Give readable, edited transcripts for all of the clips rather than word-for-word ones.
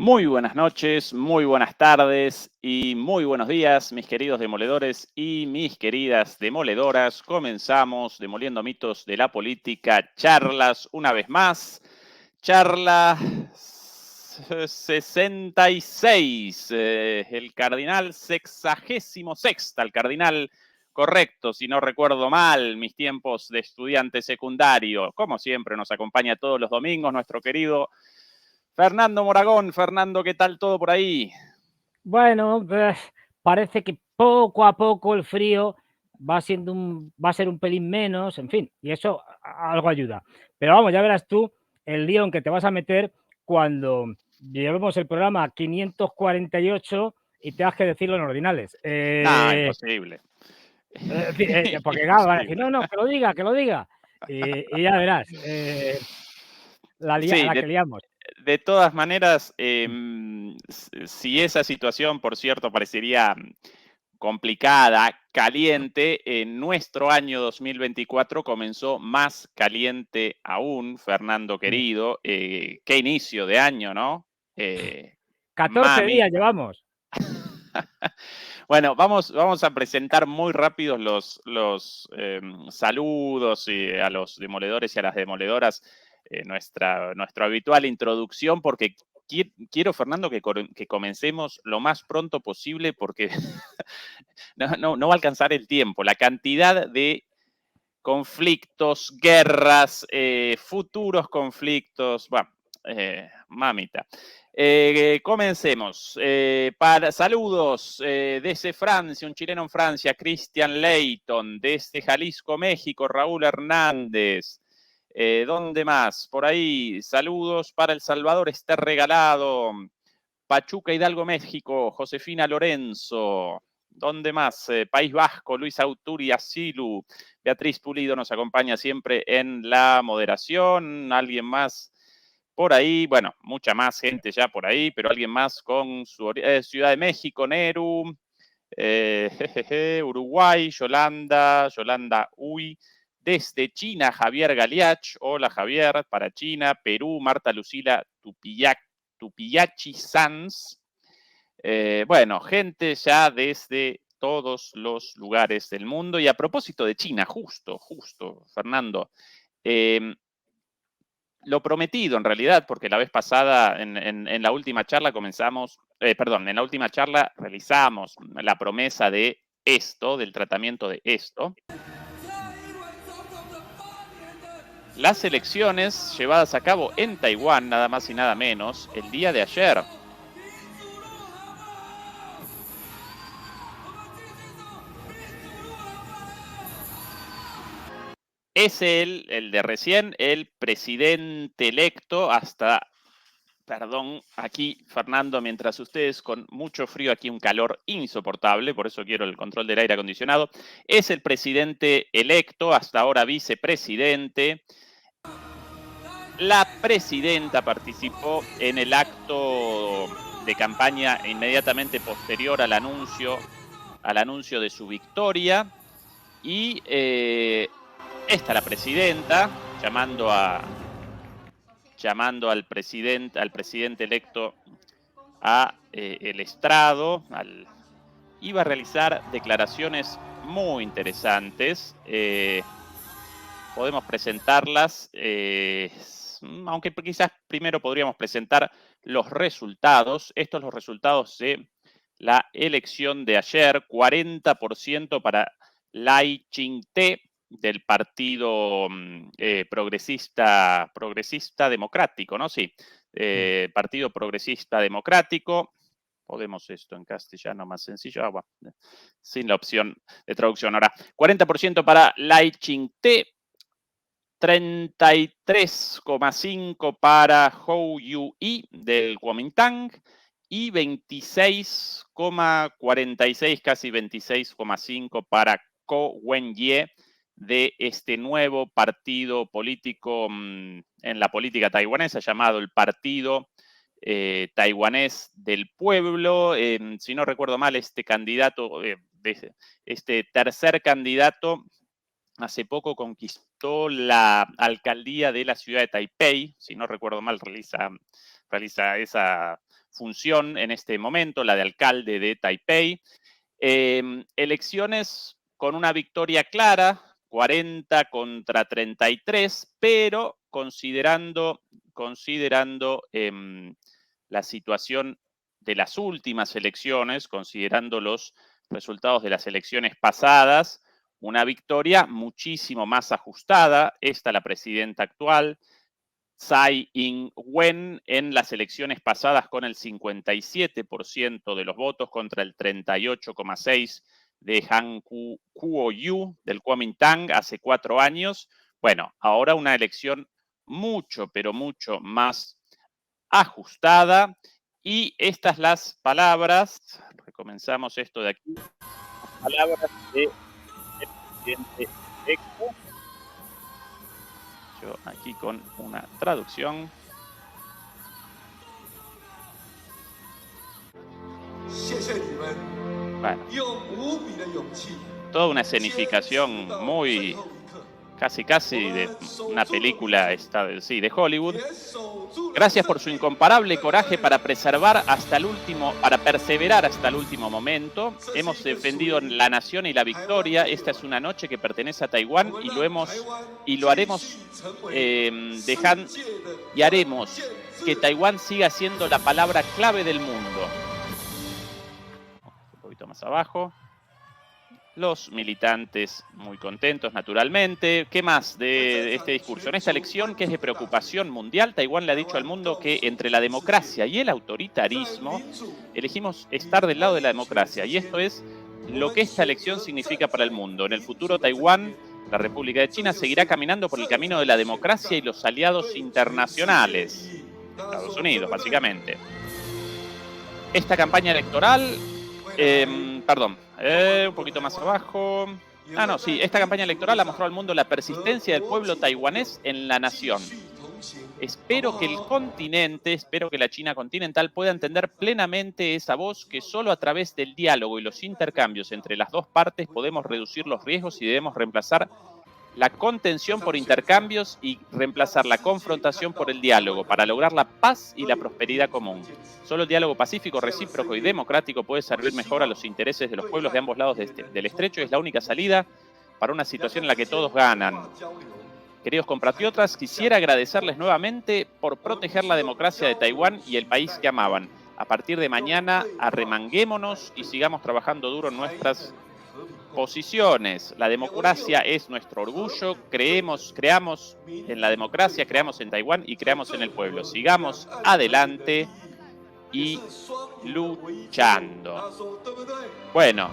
Muy buenas noches, muy buenas tardes y muy buenos días, mis queridos demoledores y mis queridas demoledoras. Comenzamos Demoliendo Mitos de la Política, charlas una vez más. Charla 66, el cardinal 66ª, el cardinal correcto, si no recuerdo mal, mis tiempos de estudiante secundario. Como siempre, nos acompaña todos los domingos nuestro querido Fernando Moragón. Fernando, ¿qué tal todo por ahí? Bueno, parece que poco a poco el frío va a ser un pelín menos, en fin, y eso algo ayuda. Pero vamos, ya verás tú el lío en que te vas a meter cuando llevemos el programa 548 y tengas que decirlo en ordinales. No, imposible. Porque claro, van a decir, Imposible. no, que lo diga. Y ya verás, Sí, la que liamos. de todas maneras, si esa situación, por cierto, parecería complicada, caliente, en nuestro año 2024 comenzó más caliente aún, Fernando querido. Qué inicio de año, ¿no? 14 Mami. días llevamos. Bueno, vamos a presentar muy rápido los saludos a los demoledores y a las demoledoras, nuestra habitual introducción, porque quiero, Fernando, que comencemos lo más pronto posible, porque no va a alcanzar el tiempo. La cantidad de conflictos, guerras, futuros conflictos, bueno, mamita. Comencemos. Saludos desde Francia, un chileno en Francia, Christian Leighton. Desde Jalisco, México, Raúl Hernández. ¿Dónde más? Por ahí, saludos para El Salvador, está regalado. Pachuca, Hidalgo, México, Josefina Lorenzo. ¿Dónde más? País Vasco, Luis Auturi Asilu. Beatriz Pulido nos acompaña siempre en la moderación. Alguien más por ahí, bueno, mucha más gente ya por ahí, pero alguien más con su Ciudad de México, Neru, Uruguay, Yolanda Uy. Desde China, Javier Galiach. Hola, Javier, para China. Perú, Marta Lucila Tupiachi Sanz. Bueno, gente ya desde todos los lugares del mundo. Y a propósito de China, justo, Fernando, lo prometido en realidad, porque la vez pasada, en la última charla en la última charla realizamos la promesa de esto, del tratamiento de esto. Las elecciones llevadas a cabo en Taiwán, nada más y nada menos, el día de ayer. Es el de recién, el presidente electo perdón, aquí, Fernando, mientras ustedes con mucho frío, aquí un calor insoportable, por eso quiero el control del aire acondicionado, es el presidente electo, hasta ahora vicepresidente. La presidenta participó en el acto de campaña inmediatamente posterior al anuncio de su victoria y la presidenta llamando al presidente electo a el estrado. Iba a realizar declaraciones muy interesantes. Podemos presentarlas, aunque quizás primero podríamos presentar los resultados. Estos son los resultados de la elección de ayer. 40% para Lai Ching-te, del Partido Progresista Democrático, ¿no? Sí, Partido Progresista Democrático. Podemos esto en castellano más sencillo, sin la opción de traducción. Ahora, 40% para Lai Ching-te, 33,5 para Hou Yu-i del Kuomintang y 26,46, casi 26,5 para Ko Wen-ye de este nuevo partido político en la política taiwanesa llamado el Partido Taiwanés del Pueblo. Si no recuerdo mal, este tercer candidato hace poco conquistó la alcaldía de la ciudad de Taipei, si no recuerdo mal, realiza esa función en este momento, la de alcalde de Taipei. Elecciones con una victoria clara, 40 contra 33, pero considerando la situación de las últimas elecciones, considerando los resultados de las elecciones pasadas, una victoria muchísimo más ajustada. Esta la presidenta actual, Tsai Ing-wen, en las elecciones pasadas con el 57% de los votos contra el 38,6% de Han Kuo-yu del Kuomintang hace 4 años. Bueno, ahora una elección mucho, pero mucho más ajustada. Y estas las palabras, recomenzamos esto de aquí, las palabras del presidente electo. Yo aquí con una traducción. Bueno, toda una escenificación muy casi de una película de Hollywood. Gracias por su incomparable coraje para perseverar hasta el último momento. Hemos defendido la nación y la victoria. Esta es una noche que pertenece a Taiwán y haremos que Taiwán siga siendo la palabra clave del mundo. Un poquito más abajo. Los militantes muy contentos, naturalmente. ¿Qué más de este discurso? En esta elección, que es de preocupación mundial, Taiwán le ha dicho al mundo que entre la democracia y el autoritarismo, elegimos estar del lado de la democracia. Y esto es lo que esta elección significa para el mundo. En el futuro, Taiwán, la República de China, seguirá caminando por el camino de la democracia y los aliados internacionales. Estados Unidos, básicamente. Esta campaña electoral... un poquito más abajo. Esta campaña electoral ha mostrado al mundo la persistencia del pueblo taiwanés en la nación. Espero que la China continental pueda entender plenamente esa voz, que solo a través del diálogo y los intercambios entre las dos partes podemos reducir los riesgos y debemos reemplazar la contención por intercambios y reemplazar la confrontación por el diálogo para lograr la paz y la prosperidad común. Solo el diálogo pacífico, recíproco y democrático puede servir mejor a los intereses de los pueblos de ambos lados del estrecho y es la única salida para una situación en la que todos ganan. Queridos compatriotas, quisiera agradecerles nuevamente por proteger la democracia de Taiwán y el país que amaban. A partir de mañana, arremanguémonos y sigamos trabajando duro en nuestras posiciones. La democracia es nuestro orgullo. Creamos en la democracia, creamos en Taiwán y creamos en el pueblo. Sigamos adelante y luchando. Bueno,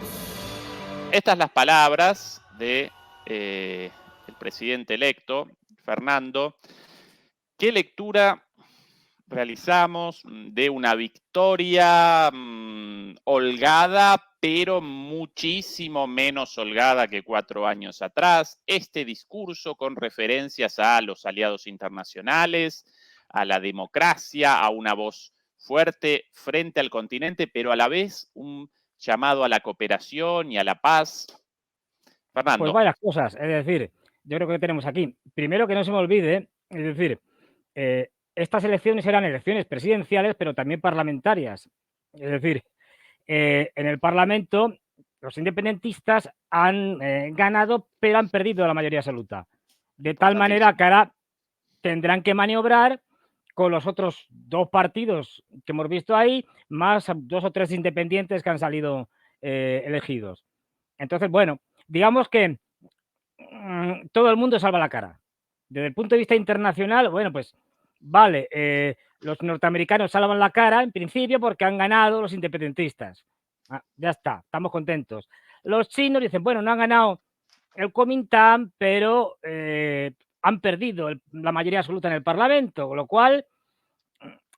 estas las palabras de el presidente electo, Fernando. ¿Qué lectura realizamos de una victoria holgada, pero muchísimo menos holgada que 4 años atrás? Este discurso con referencias a los aliados internacionales, a la democracia, a una voz fuerte frente al continente, pero a la vez un llamado a la cooperación y a la paz. Fernando. Pues varias cosas, es decir, yo creo que tenemos aquí. Primero, que no se me olvide, es decir, estas elecciones eran elecciones presidenciales, pero también parlamentarias. Es decir, en el Parlamento los independentistas han ganado, pero han perdido la mayoría absoluta. De tal manera que ahora tendrán que maniobrar con los otros 2 partidos que hemos visto ahí, más 2 o 3 independientes que han salido elegidos. Entonces, bueno, digamos que todo el mundo salva la cara. Desde el punto de vista internacional, bueno, pues vale, los norteamericanos salvan la cara en principio porque han ganado los independentistas. Ya está, estamos contentos. Los chinos dicen, bueno, no han ganado el Kuomintang, pero han perdido la mayoría absoluta en el Parlamento, con lo cual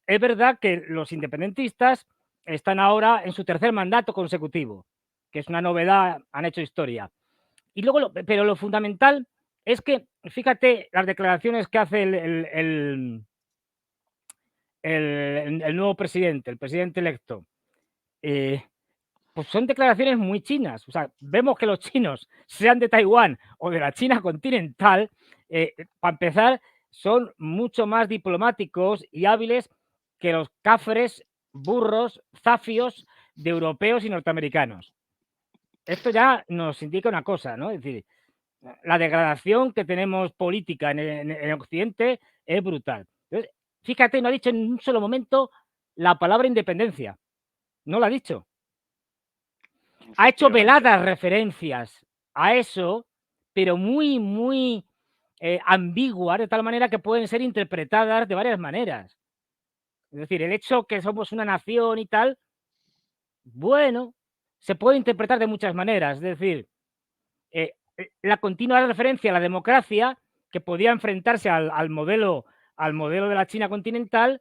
es verdad que los independentistas están ahora en su 3er mandato consecutivo, que es una novedad, han hecho historia. Y luego, pero lo fundamental es que, fíjate, las declaraciones que hace el nuevo presidente, el presidente electo, pues son declaraciones muy chinas. O sea, vemos que los chinos, sean de Taiwán o de la China continental, para empezar, son mucho más diplomáticos y hábiles que los cafres burros, zafios de europeos y norteamericanos. Esto ya nos indica una cosa, ¿no? Es decir, la degradación que tenemos política en Occidente es brutal. Entonces, fíjate, no ha dicho en un solo momento la palabra independencia. No la ha dicho. Ha hecho Efectivamente. veladas referencias a eso, pero muy ambiguas, de tal manera que pueden ser interpretadas de varias maneras. Es decir, el hecho que somos una nación y tal, bueno, se puede interpretar de muchas maneras. Es decir, la continua referencia a la democracia, que podía enfrentarse al modelo de la China continental,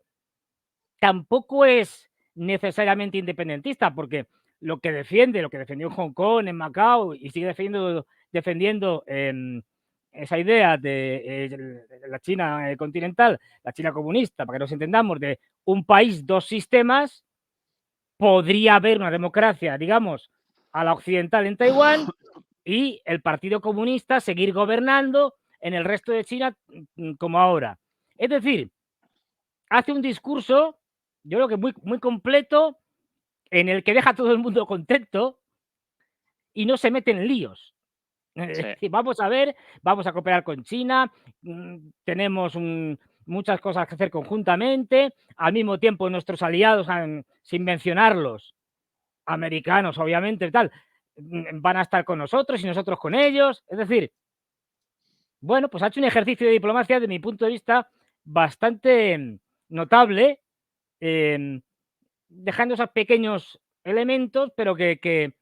tampoco es necesariamente independentista, porque lo que defendió en Hong Kong, en Macao, y sigue defendiendo esa idea de la China continental, la China comunista, para que nos entendamos, de un país, dos sistemas, podría haber una democracia, digamos, a la occidental en Taiwán y el Partido Comunista seguir gobernando en el resto de China como ahora. Es decir, hace un discurso, yo creo que muy completo, en el que deja a todo el mundo contento y no se mete en líos. Sí. Vamos a ver, vamos a cooperar con China, tenemos muchas cosas que hacer conjuntamente, al mismo tiempo nuestros aliados, sin mencionarlos, americanos obviamente, tal, van a estar con nosotros y nosotros con ellos. Es decir, bueno, pues ha hecho un ejercicio de diplomacia, de mi punto de vista, bastante notable, dejando esos pequeños elementos, pero que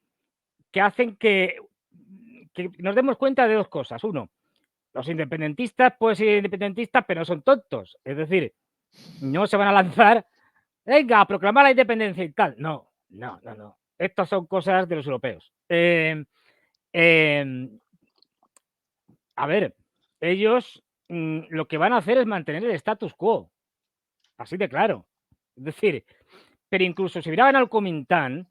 hacen que nos demos cuenta de dos cosas. Uno, los independentistas pueden ser independentistas, pero no son tontos. Es decir, no se van a lanzar, venga, a proclamar la independencia y tal. No, no, no, no. Estas son cosas de los europeos. A ver, ellos lo que van a hacer es mantener el status quo. Así de claro. Es decir, pero incluso si hubiera ganado el Kuomintang,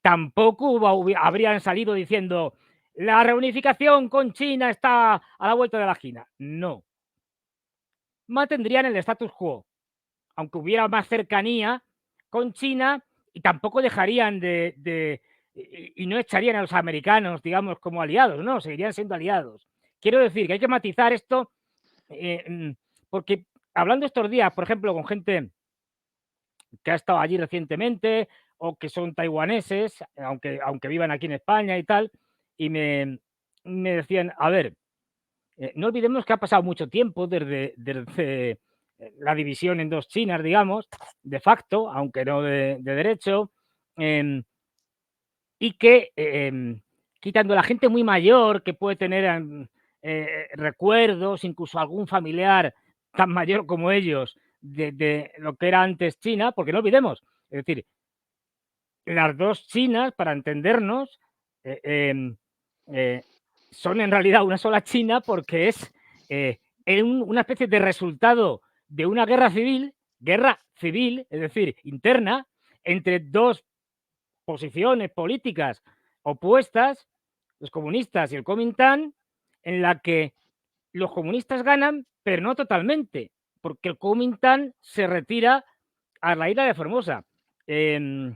tampoco habrían salido diciendo la reunificación con China está a la vuelta de la esquina. No. Mantendrían el status quo, aunque hubiera más cercanía con China, y tampoco dejarían y no echarían a los americanos, digamos, como aliados, no, seguirían siendo aliados. Quiero decir que hay que matizar esto, porque hablando estos días, por ejemplo, con gente que ha estado allí recientemente o que son taiwaneses, aunque vivan aquí en España y tal, y me decían, a ver, no olvidemos que ha pasado mucho tiempo desde la división en dos Chinas, digamos, de facto, aunque no de derecho, y que quitando a la gente muy mayor que puede tener recuerdos, incluso algún familiar tan mayor como ellos, de lo que era antes China, porque no olvidemos, es decir, las dos Chinas, para entendernos, son en realidad una sola China, porque es una especie de resultado de una guerra civil, es decir, interna, entre dos posiciones políticas opuestas, los comunistas y el Kuomintang, en la que los comunistas ganan, pero no totalmente, porque el Kuomintang se retira a la isla de Formosa. Y de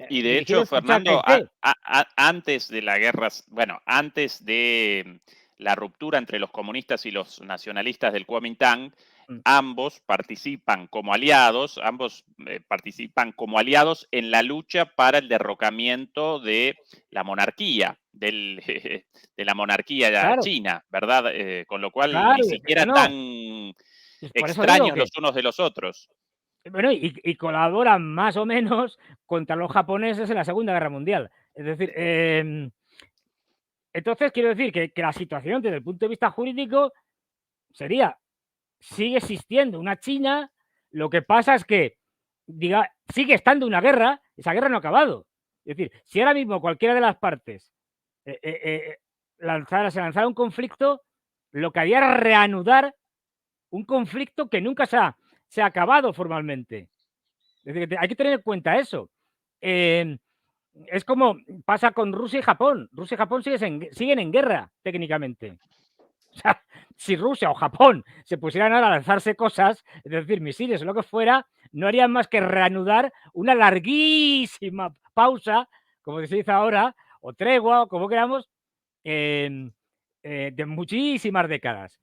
Dirigido hecho, por Chiang Fernando, Kai-shek. antes de la guerra, bueno, antes de la ruptura entre los comunistas y los nacionalistas del Kuomintang, ambos participan como aliados, en la lucha para el derrocamiento de la monarquía, de la monarquía Claro, china, ¿verdad? Con lo cual ni claro, siquiera no, tan pues por eso digo extraños que, los unos de los otros. bueno, y colaboran más o menos contra los japoneses en la Segunda Guerra Mundial. Es decir, entonces quiero decir que la situación desde el punto de vista jurídico sería, sigue existiendo una China, lo que pasa es que sigue estando una guerra, esa guerra no ha acabado. Es decir, si ahora mismo cualquiera de las partes se lanzara un conflicto, lo que haría era reanudar un conflicto que nunca se ha acabado formalmente. Es decir, hay que tener en cuenta eso. Es como pasa con Rusia y Japón. Rusia y Japón siguen en guerra, técnicamente. O sea, si Rusia o Japón se pusieran ahora a lanzarse cosas, es decir, misiles o lo que fuera, no harían más que reanudar una larguísima pausa, como se dice ahora, o tregua, o como queramos, de muchísimas décadas.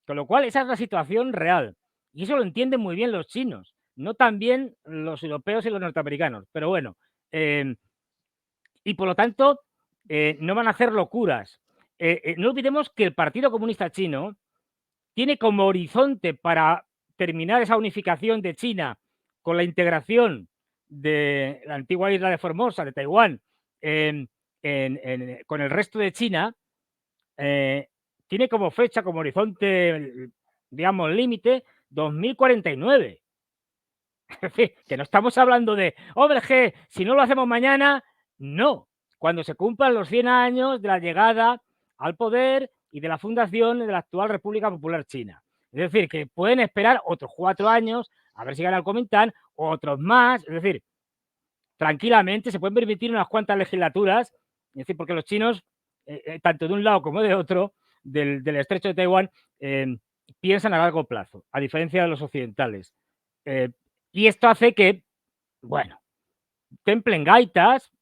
Con lo cual, esa es la situación real. Y eso lo entienden muy bien los chinos, no tan bien los europeos y los norteamericanos. Pero bueno, y por lo tanto, no van a hacer locuras. No olvidemos que el Partido Comunista Chino tiene como horizonte para terminar esa unificación de China con la integración de la antigua isla de Formosa, de Taiwán, con el resto de China, tiene como fecha, como horizonte, digamos, límite, 2049. Es decir, que no estamos hablando de, hombre, si no lo hacemos mañana, no. Cuando se cumplan los 100 años de la llegada al poder y de la fundación de la actual República Popular China. Es decir, que pueden esperar otros 4 años, a ver si gana el Kuomintang, otros más. Es decir, tranquilamente se pueden permitir unas cuantas legislaturas, es decir, porque los chinos, tanto de un lado como de otro, del estrecho de Taiwán, piensan a largo plazo, a diferencia de los occidentales. Y esto hace que, bueno, templen gaitas,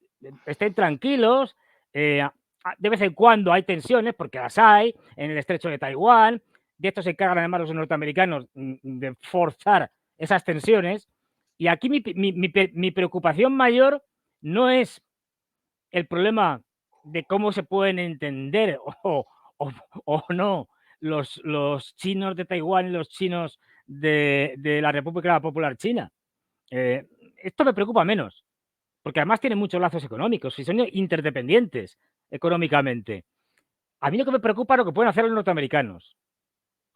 estén tranquilos, de vez en cuando hay tensiones, porque las hay, en el estrecho de Taiwán, de esto se encargan además los norteamericanos, de forzar esas tensiones. Y aquí mi preocupación mayor no es el problema de cómo se pueden entender o no los chinos de Taiwán y los chinos de la República Popular China. Esto me preocupa menos, porque además tienen muchos lazos económicos y son interdependientes económicamente. A mí lo que me preocupa es lo que pueden hacer los norteamericanos,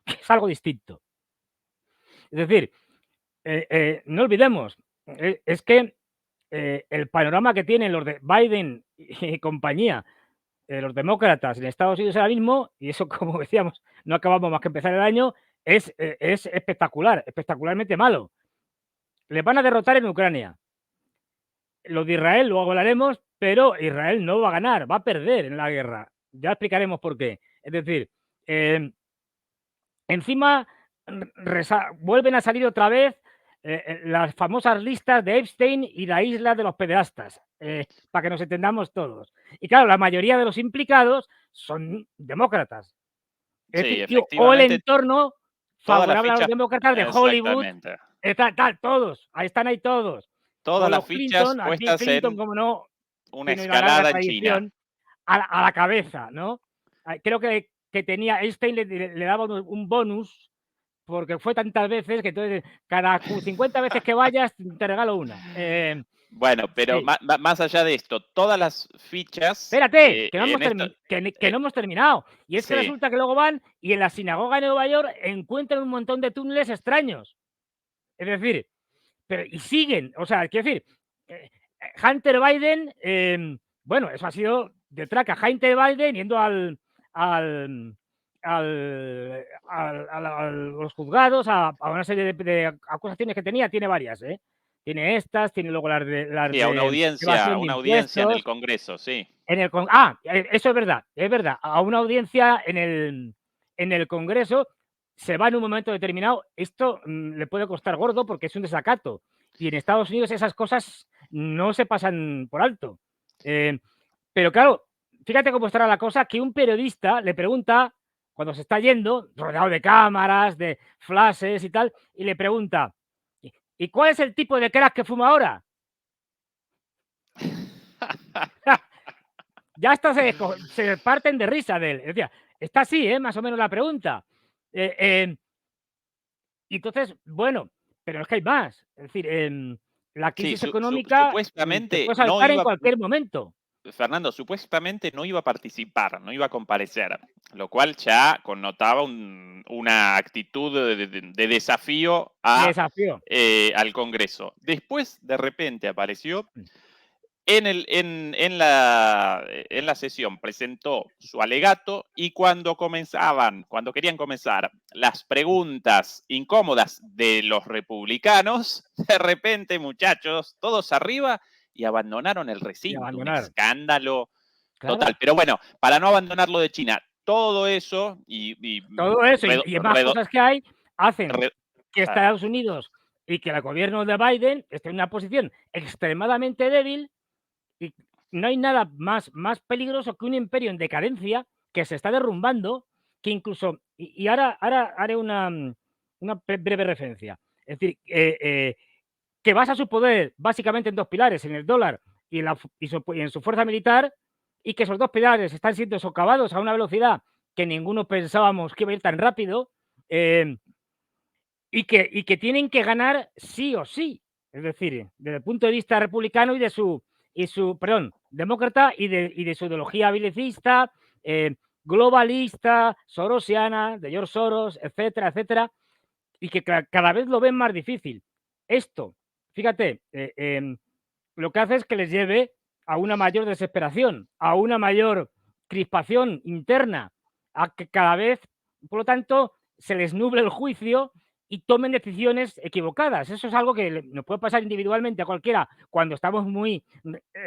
que es algo distinto. Es decir, no olvidemos, es que el panorama que tienen los de Biden y compañía, los demócratas en Estados Unidos ahora mismo, y eso, como decíamos, no acabamos más que empezar el año, es espectacular, espectacularmente malo. Les van a derrotar en Ucrania. Lo de Israel luego hablaremos, pero Israel no va a ganar, va a perder en la guerra. Ya explicaremos por qué. Es decir, encima vuelven a salir otra vez las famosas listas de Epstein y la isla de los pederastas, para que nos entendamos todos. Y claro, la mayoría de los implicados son demócratas. Es Sí, decir, o el efectivamente, entorno todas las favorable a los fichas, demócratas de Hollywood, exactamente, todos, ahí están ahí todos. todas Con las los fichas Clinton, a Bill puestas Clinton, en como no, una tiene una larga escalada en China. tradición a la cabeza, ¿no? Creo que tenía, Einstein le daba un bonus porque fue tantas veces que entonces cada 50 veces que vayas te regalo una. Bueno, pero Sí. más allá de esto, todas las fichas Espérate, que no hemos, en esto, que no hemos terminado. Y es que sí, resulta que luego van y en la sinagoga de Nueva York encuentran un montón de túneles extraños. Es decir, pero y siguen, o sea, quiero decir, Hunter Biden, bueno, eso ha sido de traca. Hunter Biden yendo a los juzgados, a una serie de acusaciones que tenía, tiene varias, ¿eh? Tiene estas, tiene luego las sí, a de evasión de una audiencia en el impuestos. Congreso, sí. Eso es verdad. A una audiencia en el Congreso se va en un momento determinado. Esto le puede costar gordo porque es un desacato. Y en Estados Unidos esas cosas no se pasan por alto. Pero claro, fíjate cómo estará la cosa, que un periodista le pregunta, cuando se está yendo, rodeado de cámaras, de flashes y tal, y le pregunta, ¿y cuál es el tipo de crack que fuma ahora? Ya hasta se parten de risa de él. Decía, está así, más o menos la pregunta. Y entonces, bueno, pero es que hay más. Es decir, la Sí, crisis económica te supuestamente puede no saltar en iba, cualquier momento. Fernando, supuestamente no iba a participar, no iba a comparecer, lo cual ya connotaba una actitud de desafío Desafío. al Congreso. Después, de repente, apareció en la sesión, presentó su alegato y cuando querían comenzar las preguntas incómodas de los republicanos, de repente, muchachos, todos arriba y abandonaron el Y recinto. Un abandonar. escándalo total. Claro. Pero bueno, para no abandonarlo de China, todo eso y Todo eso y más cosas que hay hacen que claro. Estados Unidos y que el gobierno de Biden esté en una posición extremadamente débil y no hay nada más peligroso que un imperio en decadencia que se está derrumbando, que incluso, y ahora haré una breve referencia, es decir, que basa su poder básicamente en dos pilares, en el dólar y en su fuerza militar, y que esos dos pilares están siendo socavados a una velocidad que ninguno pensábamos que iba a ir tan rápido, y que tienen que ganar sí o sí. Es decir, desde el punto de vista republicano perdón, demócrata y de su ideología belicista, globalista, sorosiana, de George Soros, etcétera, etcétera, y que cada vez lo ven más difícil. Esto, fíjate, lo que hace es que les lleve a una mayor desesperación, a una mayor crispación interna, a que cada vez, por lo tanto, se les nuble el juicio y tomen decisiones equivocadas. Eso es algo que nos puede pasar individualmente a cualquiera cuando estamos muy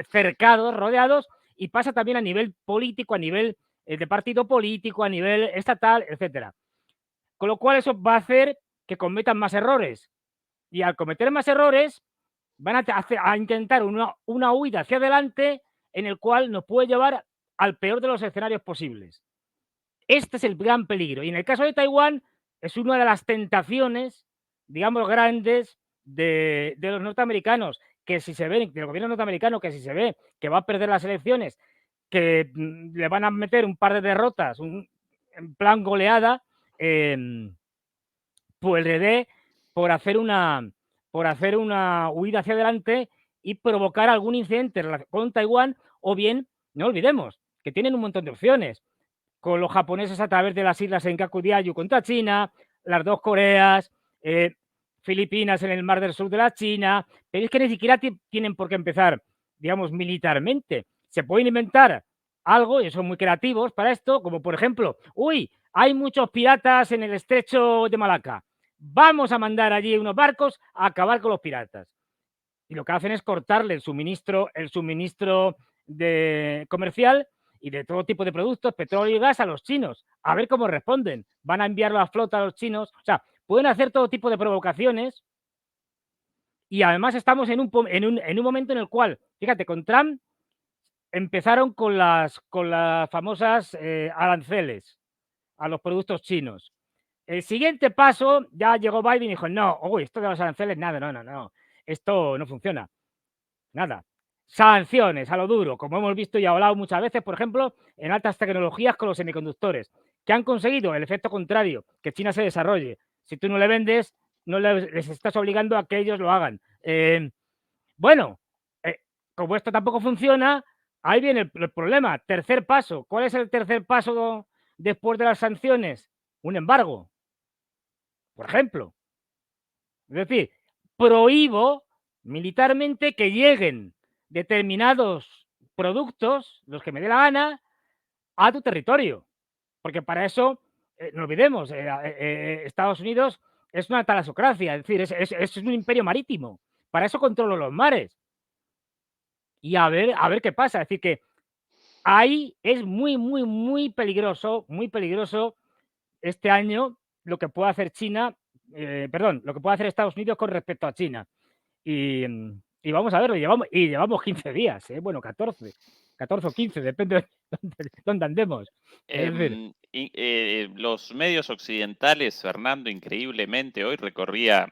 cercados, rodeados, y pasa también a nivel político, a nivel de partido político, a nivel estatal, etcétera. Con lo cual eso va a hacer que cometan más errores. Y al cometer más errores, van a intentar una huida hacia adelante en el cual nos puede llevar al peor de los escenarios posibles. Este es el gran peligro. Y en el caso de Taiwán, es una de las tentaciones, digamos, grandes de los norteamericanos, que si se ve, del gobierno norteamericano, que si se ve que va a perder las elecciones, que le van a meter un par de derrotas, en plan goleada, pues le dé por hacer una huida hacia adelante y provocar algún incidente con Taiwán, o bien, no olvidemos, que tienen un montón de opciones, con los japoneses a través de las islas Senkaku Diayu contra China, las dos Coreas, Filipinas en el Mar del Sur de la China, pero es que ni siquiera tienen por qué empezar, digamos, militarmente. Se pueden inventar algo, y son muy creativos para esto, como por ejemplo, uy, hay muchos piratas en el estrecho de Malaca, vamos a mandar allí unos barcos a acabar con los piratas. Y lo que hacen es cortarle el suministro comercial y de todo tipo de productos, petróleo y gas, a los chinos, a ver cómo responden. Van a enviar la flota a los chinos, o sea, pueden hacer todo tipo de provocaciones, y además estamos en un momento en el cual, fíjate, con Trump empezaron con las famosas aranceles a los productos chinos. El siguiente paso, ya llegó Biden y dijo, no, uy, esto de los aranceles, nada, no, esto no funciona, nada. Sanciones a lo duro, como hemos visto y hablado muchas veces, por ejemplo, en altas tecnologías con los semiconductores, que han conseguido el efecto contrario, que China se desarrolle. Si tú no le vendes, no les estás obligando a que ellos lo hagan. Bueno, como esto tampoco funciona, ahí viene el problema. Tercer paso, ¿cuál es el tercer paso después de las sanciones? Un embargo, por ejemplo. Es decir, prohíbo militarmente que lleguen determinados productos, los que me dé la gana, a tu territorio. Porque para eso, no olvidemos, Estados Unidos es una talasocracia, es decir, es un imperio marítimo. Para eso controlo los mares. Y a ver qué pasa. Es decir, que ahí es muy peligroso este año lo que puede hacer China, lo que puede hacer Estados Unidos con respecto a China. Y vamos a verlo, llevamos 15 días, bueno, 14 o 15, depende de dónde andemos. Es decir, Los medios occidentales, Fernando, increíblemente, hoy recorría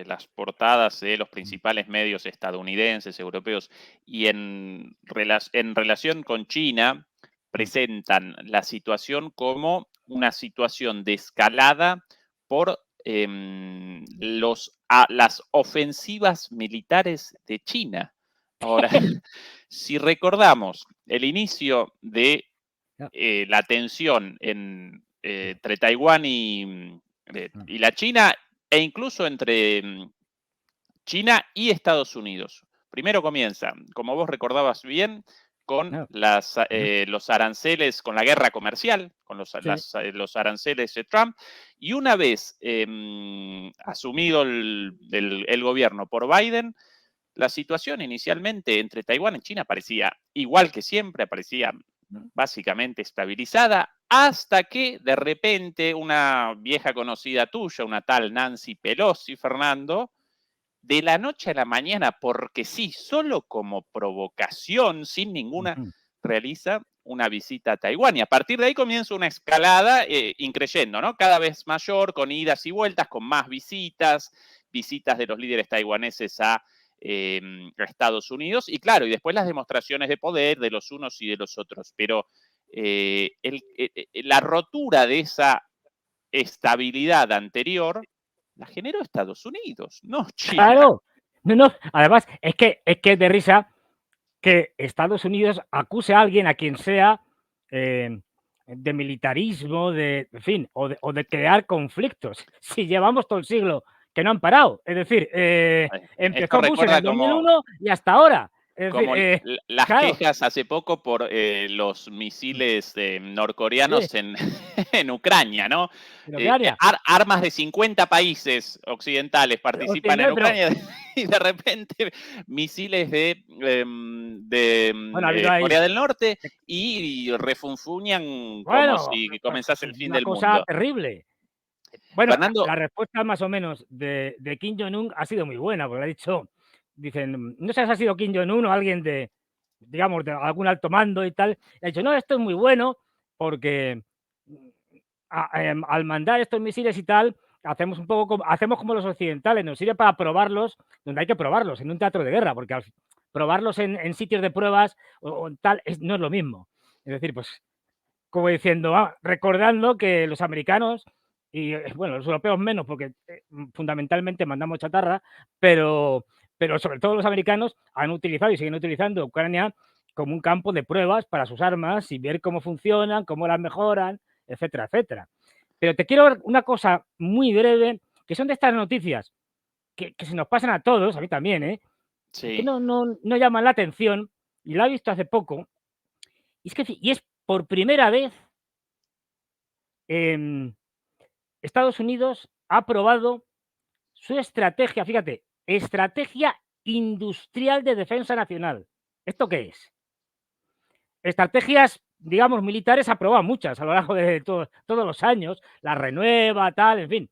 las portadas de los principales medios estadounidenses, europeos, y en relación con China, presentan la situación como una situación de escalada por las ofensivas militares de China. Ahora, si recordamos el inicio de la tensión entre Taiwán y la China, e incluso entre China y Estados Unidos. Primero comienza, como vos recordabas bien, con los aranceles, con la guerra comercial, con los aranceles de Trump, y una vez asumido el gobierno por Biden, la situación inicialmente entre Taiwán y China parecía igual que siempre, parecía básicamente estabilizada, hasta que de repente una vieja conocida tuya, una tal Nancy Pelosi, Fernando, de la noche a la mañana, porque sí, solo como provocación, sin ninguna, realiza una visita a Taiwán. Y a partir de ahí comienza una escalada increyendo, ¿no? Cada vez mayor, con idas y vueltas, con más visitas de los líderes taiwaneses a Estados Unidos. Y claro, y después las demostraciones de poder de los unos y de los otros. Pero la rotura de esa estabilidad anterior la generó Estados Unidos, no China. Claro. No, además, es que es de risa que Estados Unidos acuse a alguien, a quien sea, de militarismo, en fin, o de crear conflictos. Si llevamos todo el siglo que no han parado. Es decir, Esto empezó Bush en recuerda el 2001 y hasta ahora. Es decir, como las claro. quejas hace poco por los misiles norcoreanos Sí, en Ucrania, ¿no? en Ucrania. Armas de 50 países occidentales participan en Pero, Ucrania y de repente misiles de bueno, ha habido ahí. Corea del Norte y refunfuñan como Bueno, si pues, comenzase el fin una del cosa mundo. terrible. Bueno, Fernando, la respuesta más o menos de Kim Jong-un ha sido muy buena, porque ha dicho, dicen, no sé si ha sido Kim Jong-un o alguien de, digamos, de algún alto mando y tal, ha dicho, no, esto es muy bueno porque al mandar estos misiles y tal, hacemos como los occidentales, nos sirve para probarlos donde hay que probarlos, en un teatro de guerra, porque probarlos en sitios de pruebas o tal no es lo mismo. Es decir, pues como diciendo, recordando que los americanos y, bueno, los europeos menos, porque fundamentalmente mandamos chatarra, pero sobre todo los americanos han utilizado y siguen utilizando Ucrania como un campo de pruebas para sus armas y ver cómo funcionan, cómo las mejoran, etcétera, etcétera. Pero te quiero ver una cosa muy breve, que son de estas noticias que se nos pasan a todos, a mí también, y que sí. no llaman la atención, y la he visto hace poco, y es por primera vez Estados Unidos ha aprobado su estrategia, fíjate, estrategia industrial de defensa nacional. ¿Esto qué es? Estrategias, digamos, militares, ha aprobado muchas a lo largo de todos los años, la renueva, tal, en fin.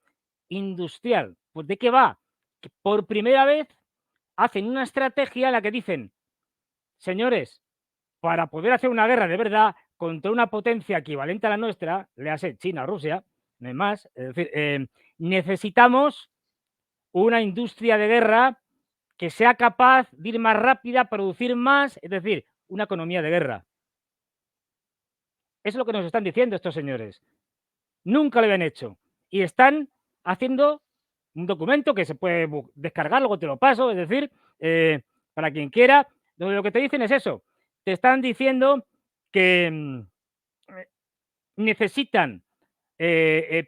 Industrial, pues ¿de qué va? Que por primera vez hacen una estrategia en la que dicen, señores, para poder hacer una guerra de verdad contra una potencia equivalente a la nuestra, le hace China o Rusia, no hay más, es decir, necesitamos una industria de guerra que sea capaz de ir más rápida, producir más, es decir, una economía de guerra. Es lo que nos están diciendo estos señores. Nunca lo habían hecho. Y están haciendo un documento que se puede descargar, luego te lo paso, es decir, para quien quiera, donde lo que te dicen es eso. Te están diciendo que necesitan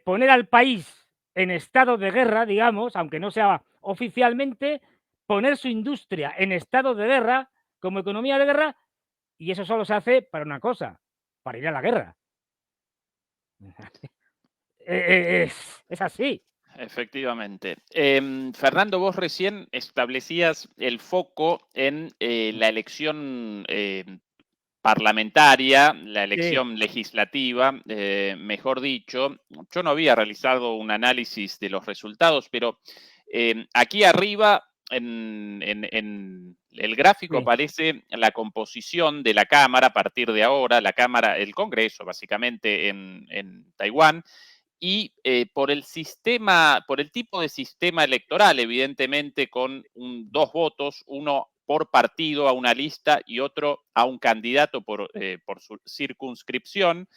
poner al país en estado de guerra, digamos, aunque no sea oficialmente, poner su industria en estado de guerra, como economía de guerra, y eso solo se hace para una cosa, para ir a la guerra. Es así. Efectivamente. Fernando, vos recién establecías el foco en la elección parlamentaria, la Sí, elección legislativa, mejor dicho. Yo no había realizado un análisis de los resultados, pero aquí arriba en el gráfico sí, aparece la composición de la Cámara a partir de ahora, la Cámara, el Congreso, básicamente en Taiwán y por el sistema, por el tipo de sistema electoral, evidentemente con dos votos, uno por partido a una lista y otro a un candidato por su circunscripción.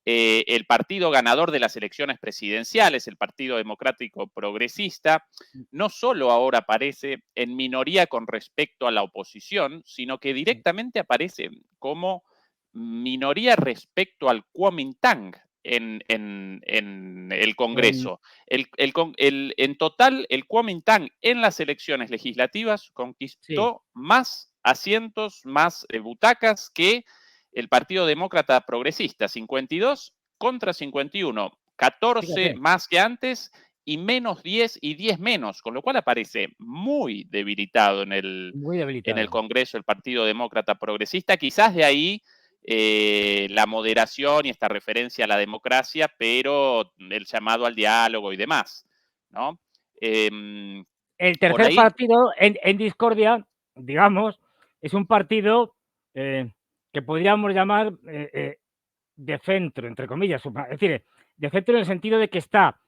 El partido ganador de las elecciones presidenciales, el Partido Democrático Progresista, no solo ahora aparece en minoría con respecto a la oposición, sino que directamente aparece como minoría respecto al Kuomintang en el en, Congreso. En total, el Kuomintang en las elecciones legislativas sí, conquistó más asientos, más butacas que el Partido Demócrata Progresista, 52 contra 51, 14 fíjate, más que antes y menos 10 y 10 menos, con lo cual aparece muy debilitado muy en el debilitado. Congreso el Partido Demócrata Progresista. Quizás de ahí la moderación y esta referencia a la democracia, pero el llamado al diálogo y demás, ¿no? El Por tercer ahí, partido en discordia, digamos, es un partido que podríamos llamar de centro, entre comillas. Es decir, de centro en el sentido de que está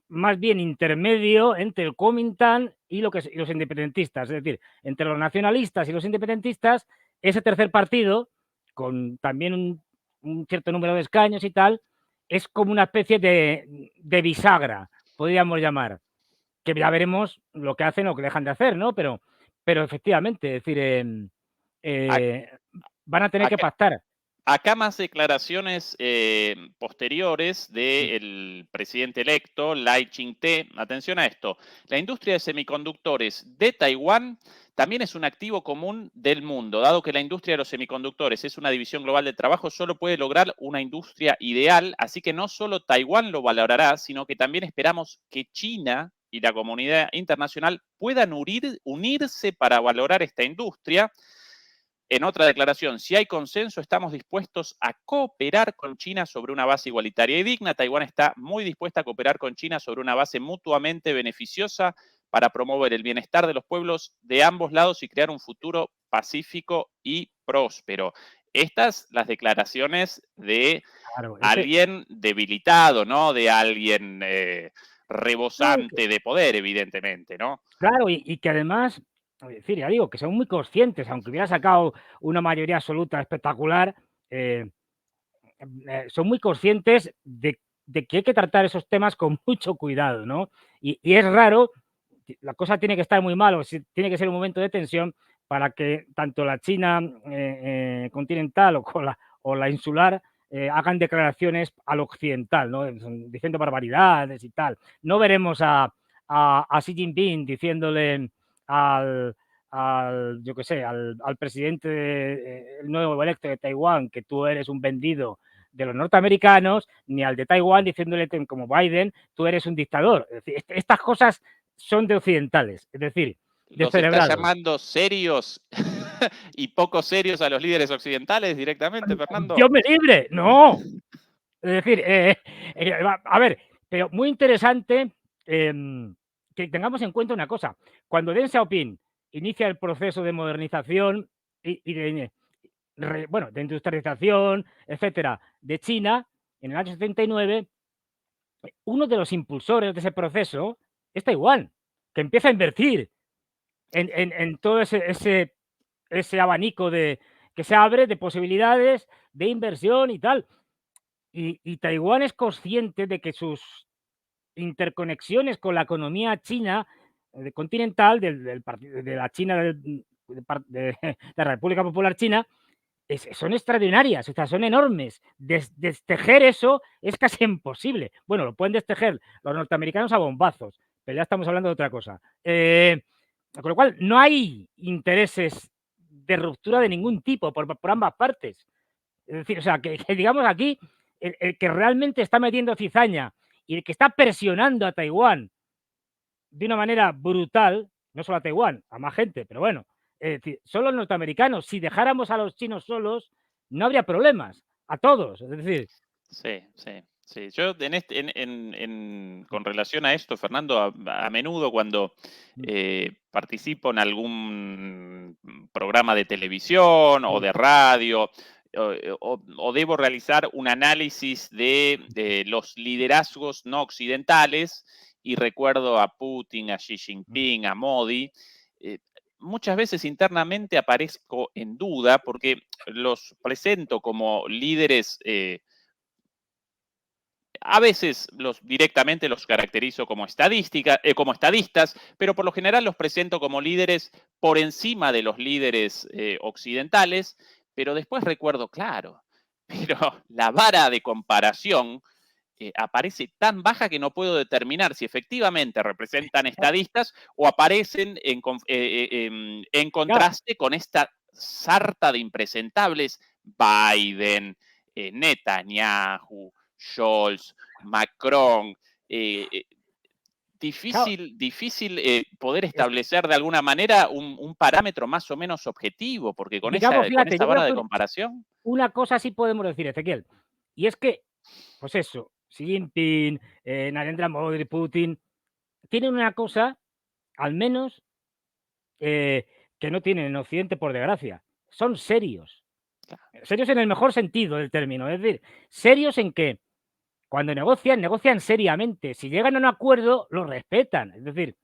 más bien intermedio entre el Kuomintang y los independentistas. Es decir, entre los nacionalistas y los independentistas, ese tercer partido, con también un cierto número de escaños y tal, es como una especie de bisagra, podríamos llamar, que ya veremos lo que hacen o que dejan de hacer, ¿no? Pero efectivamente, es decir, ac- van a tener que acá, pactar. acá más declaraciones posteriores Mm, del presidente electo, Lai Ching-te. Atención a esto. La industria de semiconductores de Taiwán también es un activo común del mundo. Dado que la industria de los semiconductores es una división global del trabajo, solo puede lograr una industria ideal. Así que no solo Taiwán lo valorará, sino que también esperamos que China y la comunidad internacional puedan unirse para valorar esta industria. En otra declaración, si hay consenso, estamos dispuestos a cooperar con China sobre una base igualitaria y digna. Taiwán está muy dispuesta a cooperar con China sobre una base mutuamente beneficiosa para promover el bienestar de los pueblos de ambos lados y crear un futuro pacífico y próspero. Estas las declaraciones de claro, alguien debilitado, ¿no? De alguien no, rebosante de poder, evidentemente, ¿no? claro, y que además, es decir, ya digo, que son muy conscientes, aunque hubiera sacado una mayoría absoluta espectacular, eh, son muy conscientes de que hay que tratar esos temas con mucho cuidado, ¿no? Y es raro, la cosa tiene que estar muy mal, o tiene que ser un momento de tensión para que tanto la China continental o la insular hagan declaraciones al occidental, ¿no? Diciendo barbaridades y tal. No veremos a Xi Jinping diciéndole al, yo qué sé, al presidente, el nuevo electo de Taiwán, que tú eres un vendido de los norteamericanos, ni al de Taiwán diciéndole como Biden, tú eres un dictador. Es decir, estas cosas son de occidentales, es decir, ¿Los está descerebrados. llamando serios y poco serios a los líderes occidentales directamente, ¡Dios Fernando? me libre! ¡No! Es decir, a ver, pero muy interesante que tengamos en cuenta una cosa. Cuando Deng Xiaoping inicia el proceso de modernización y de, bueno, de industrialización, etcétera, de China, en el año 79, uno de los impulsores de ese proceso es Taiwán, que empieza a invertir en todo ese abanico que se abre de posibilidades de inversión y tal. Y Taiwán es consciente de que sus interconexiones con la economía china continental, de la China, de la República Popular China, son extraordinarias, o sea, son enormes. Destejer eso es casi imposible. Bueno, lo pueden destejer los norteamericanos a bombazos, pero ya estamos hablando de otra cosa. Con lo cual, no hay intereses de ruptura de ningún tipo por ambas partes. Es decir, o sea, que digamos aquí, el que realmente está metiendo cizaña y el que está presionando a Taiwán de una manera brutal, no solo a Taiwán, a más gente, pero bueno, es decir, son los norteamericanos. Si dejáramos a los chinos solos, no habría problemas, a todos. Es decir, Sí, sí, sí. Yo con relación a esto, Fernando, a menudo cuando participo en algún programa de televisión o de radio, o debo realizar un análisis de los liderazgos no occidentales, y recuerdo a Putin, a Xi Jinping, a Modi, eh, muchas veces internamente aparezco en duda porque los presento como líderes a veces directamente los caracterizo como, como estadistas, pero por lo general los presento como líderes por encima de los líderes occidentales, pero después recuerdo, claro, pero la vara de comparación aparece tan baja que no puedo determinar si efectivamente representan estadistas o aparecen en claro, contraste con esta sarta de impresentables Biden, Netanyahu, Scholz, Macron. eh, eh, claro, difícil poder es que, establecer de alguna manera un parámetro más o menos objetivo, porque digamos, con fíjate, esa yo creo vara de que comparación, una cosa sí podemos decir, Ezequiel, y es que, pues eso, Xi Jinping, Narendra Modi, Putin, tienen una cosa al menos, que no tienen en Occidente, por desgracia. Son serios. Serios en el mejor sentido del término. Es decir, serios en que cuando negocian seriamente. Si llegan a un acuerdo, lo respetan. Es decir,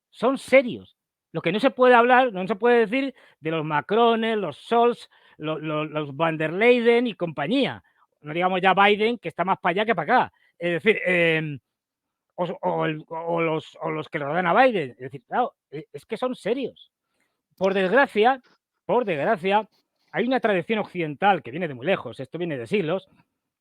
son serios. Lo que no se puede hablar, no se puede decir de los Macrones, los Scholz, los Van der Leyen y compañía. No digamos ya Biden, que está más para allá que para acá. Es decir, o los que lo rodean a Biden. Es decir, claro, es que son serios. Por desgracia, hay una tradición occidental que viene de muy lejos, esto viene de siglos,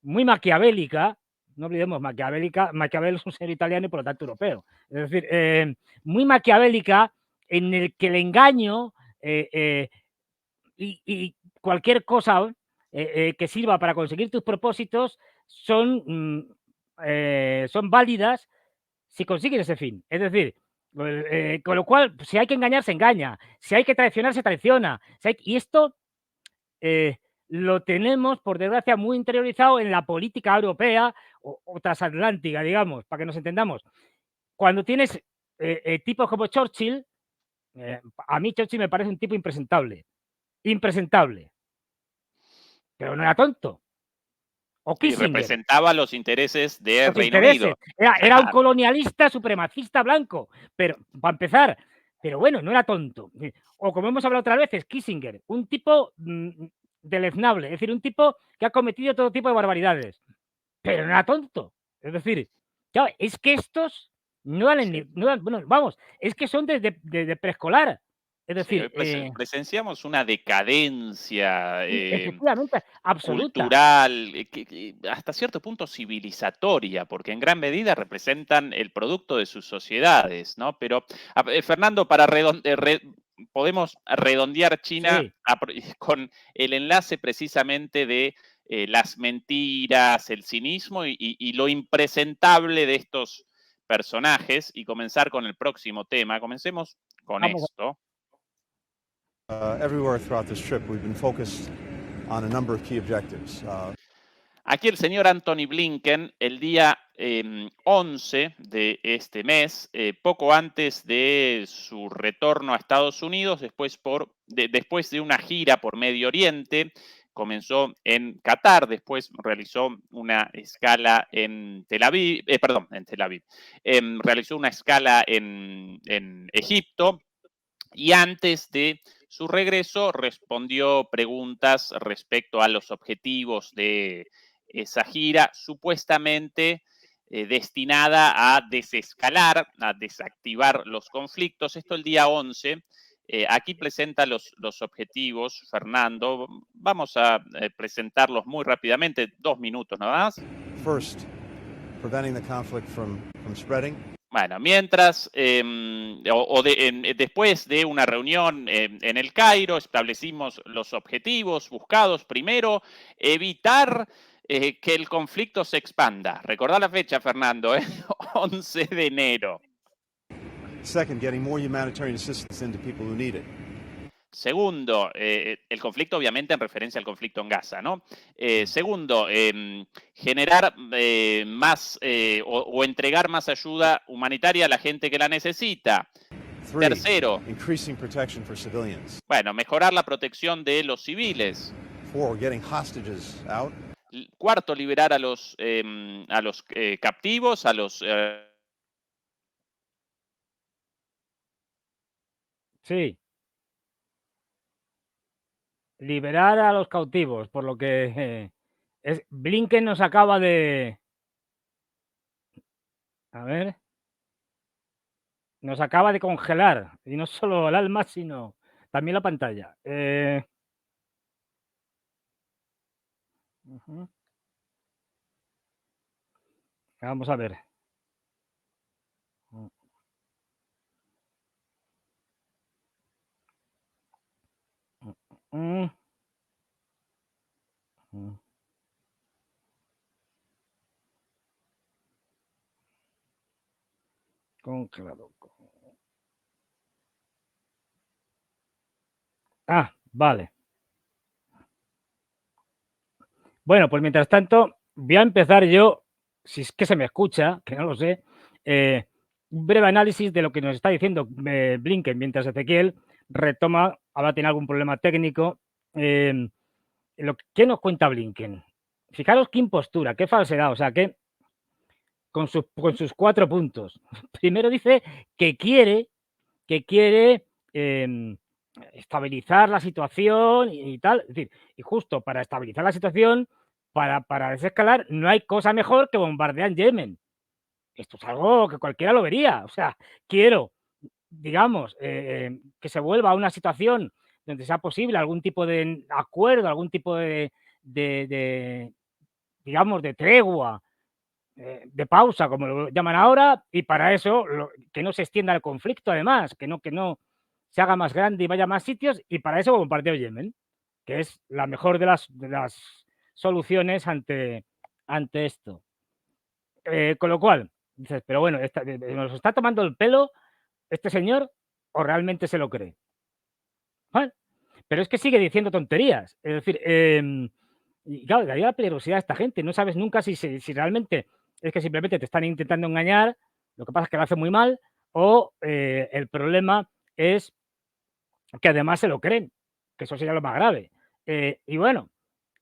muy maquiavélica. No olvidemos, Maquiavelo es un ser italiano y por lo tanto europeo. Es decir, muy maquiavélica, en el que el engaño y cualquier cosa que sirva para conseguir tus propósitos son válidas si consigues ese fin. Es decir, con lo cual, si hay que engañar, se engaña. Si hay que traicionar, se traiciona. Y esto lo tenemos, por desgracia, muy interiorizado en la política europea o transatlántica, digamos, para que nos entendamos. Cuando tienes tipos como Churchill, a mí Churchill me parece un tipo impresentable. Impresentable. Pero no era tonto. O Y Kissinger. representaba los intereses del Los Reino intereses. Unido. Era un colonialista supremacista blanco. Pero, para empezar, pero bueno, no era tonto. O como hemos hablado otras veces, Kissinger, un tipo deleznable, es decir, un tipo que ha cometido todo tipo de barbaridades, pero no era tonto. Es decir, claro, es que estos no dan, bueno, vamos, es que son desde preescolar. Es Sí, decir, hoy presenciamos una decadencia efectivamente, absoluta. cultural, que hasta cierto punto civilizatoria, porque en gran medida representan el producto de sus sociedades, ¿no? Pero, Fernando, podemos redondear China Sí. con el enlace precisamente de las mentiras, el cinismo y lo impresentable de estos personajes y comenzar con el próximo tema. Comencemos con Vamos esto. Everywhere throughout this trip, we've been focused on a number of key objectives. Aquí el señor Anthony Blinken, el día 11 de este mes, poco antes de su retorno a Estados Unidos, después de una gira por Medio Oriente, comenzó en Qatar, después realizó una escala en Tel Aviv, realizó una escala en Egipto, y antes de su regreso respondió preguntas respecto a los objetivos de esa gira, supuestamente destinada a desescalar, a desactivar los conflictos. Esto el día 11. Aquí presenta los objetivos, Fernando. Vamos a presentarlos muy rápidamente, 2 minutos nada más. First, preventing the conflict from spreading. Bueno, mientras, después de una reunión en el Cairo, establecimos los objetivos buscados. Primero, evitar que el conflicto se expanda. Recordá la fecha, Fernando, 11 de enero. Second, getting more humanitarian assistance into people who need it. Segundo, el conflicto obviamente en referencia al conflicto en Gaza, ¿no? Segundo, generar más o entregar más ayuda humanitaria a la gente que la necesita. Three, Tercero, increasing protection for civilians. bueno, mejorar la protección de los civiles. Four, getting hostages out. Cuarto, liberar a los captivos, a los... Sí. Liberar a los cautivos, por lo que Blinken nos acaba de... A ver. Nos acaba de congelar. Y no solo el alma, sino también la pantalla. Vamos a ver. Congelado. Ah, vale. Bueno, pues mientras tanto, voy a empezar yo, si es que se me escucha, que no lo sé, un breve análisis de lo que nos está diciendo Blinken, mientras Ezequiel retoma, ahora tiene algún problema técnico. ¿Qué nos cuenta Blinken? Fijaros qué impostura, qué falsedad, o sea, que con sus 4 puntos. Primero dice que quiere estabilizar la situación y tal. Es decir, y justo para estabilizar la situación, para desescalar, no hay cosa mejor que bombardear Yemen. Esto es algo que cualquiera lo vería. O sea, quiero, digamos, que se vuelva a una situación donde sea posible algún tipo de acuerdo, algún tipo de digamos, de tregua, de pausa, como lo llaman ahora, y para eso que no se extienda el conflicto, además, que no se haga más grande y vaya a más sitios, y para eso bombardeo Yemen, que es la mejor de las soluciones ante esto. Con lo cual, dices, pero bueno, ¿nos está tomando el pelo este señor o realmente se lo cree? ¿Vale? Pero es que sigue diciendo tonterías. Es decir, y claro, de ahí la peligrosidad de esta gente. No sabes nunca si realmente es que simplemente te están intentando engañar, lo que pasa es que lo hacen muy mal, o el problema es que además se lo creen, que eso sería lo más grave. Y bueno,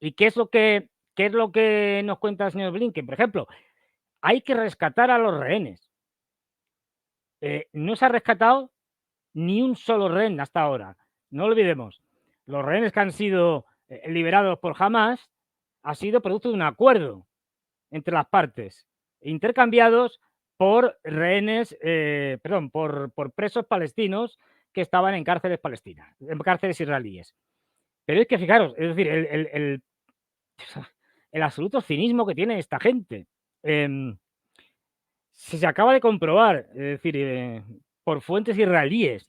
¿y qué es lo que nos cuenta el señor Blinken? Por ejemplo, hay que rescatar a los rehenes. No se ha rescatado ni un solo rehén hasta ahora. No olvidemos, los rehenes que han sido liberados por Hamas ha sido producto de un acuerdo entre las partes, intercambiados por rehenes, por presos palestinos que estaban en cárceles palestinas, en cárceles israelíes. Pero es que fijaros, es decir, el absoluto cinismo que tiene esta gente. Se acaba de comprobar, es decir, por fuentes israelíes,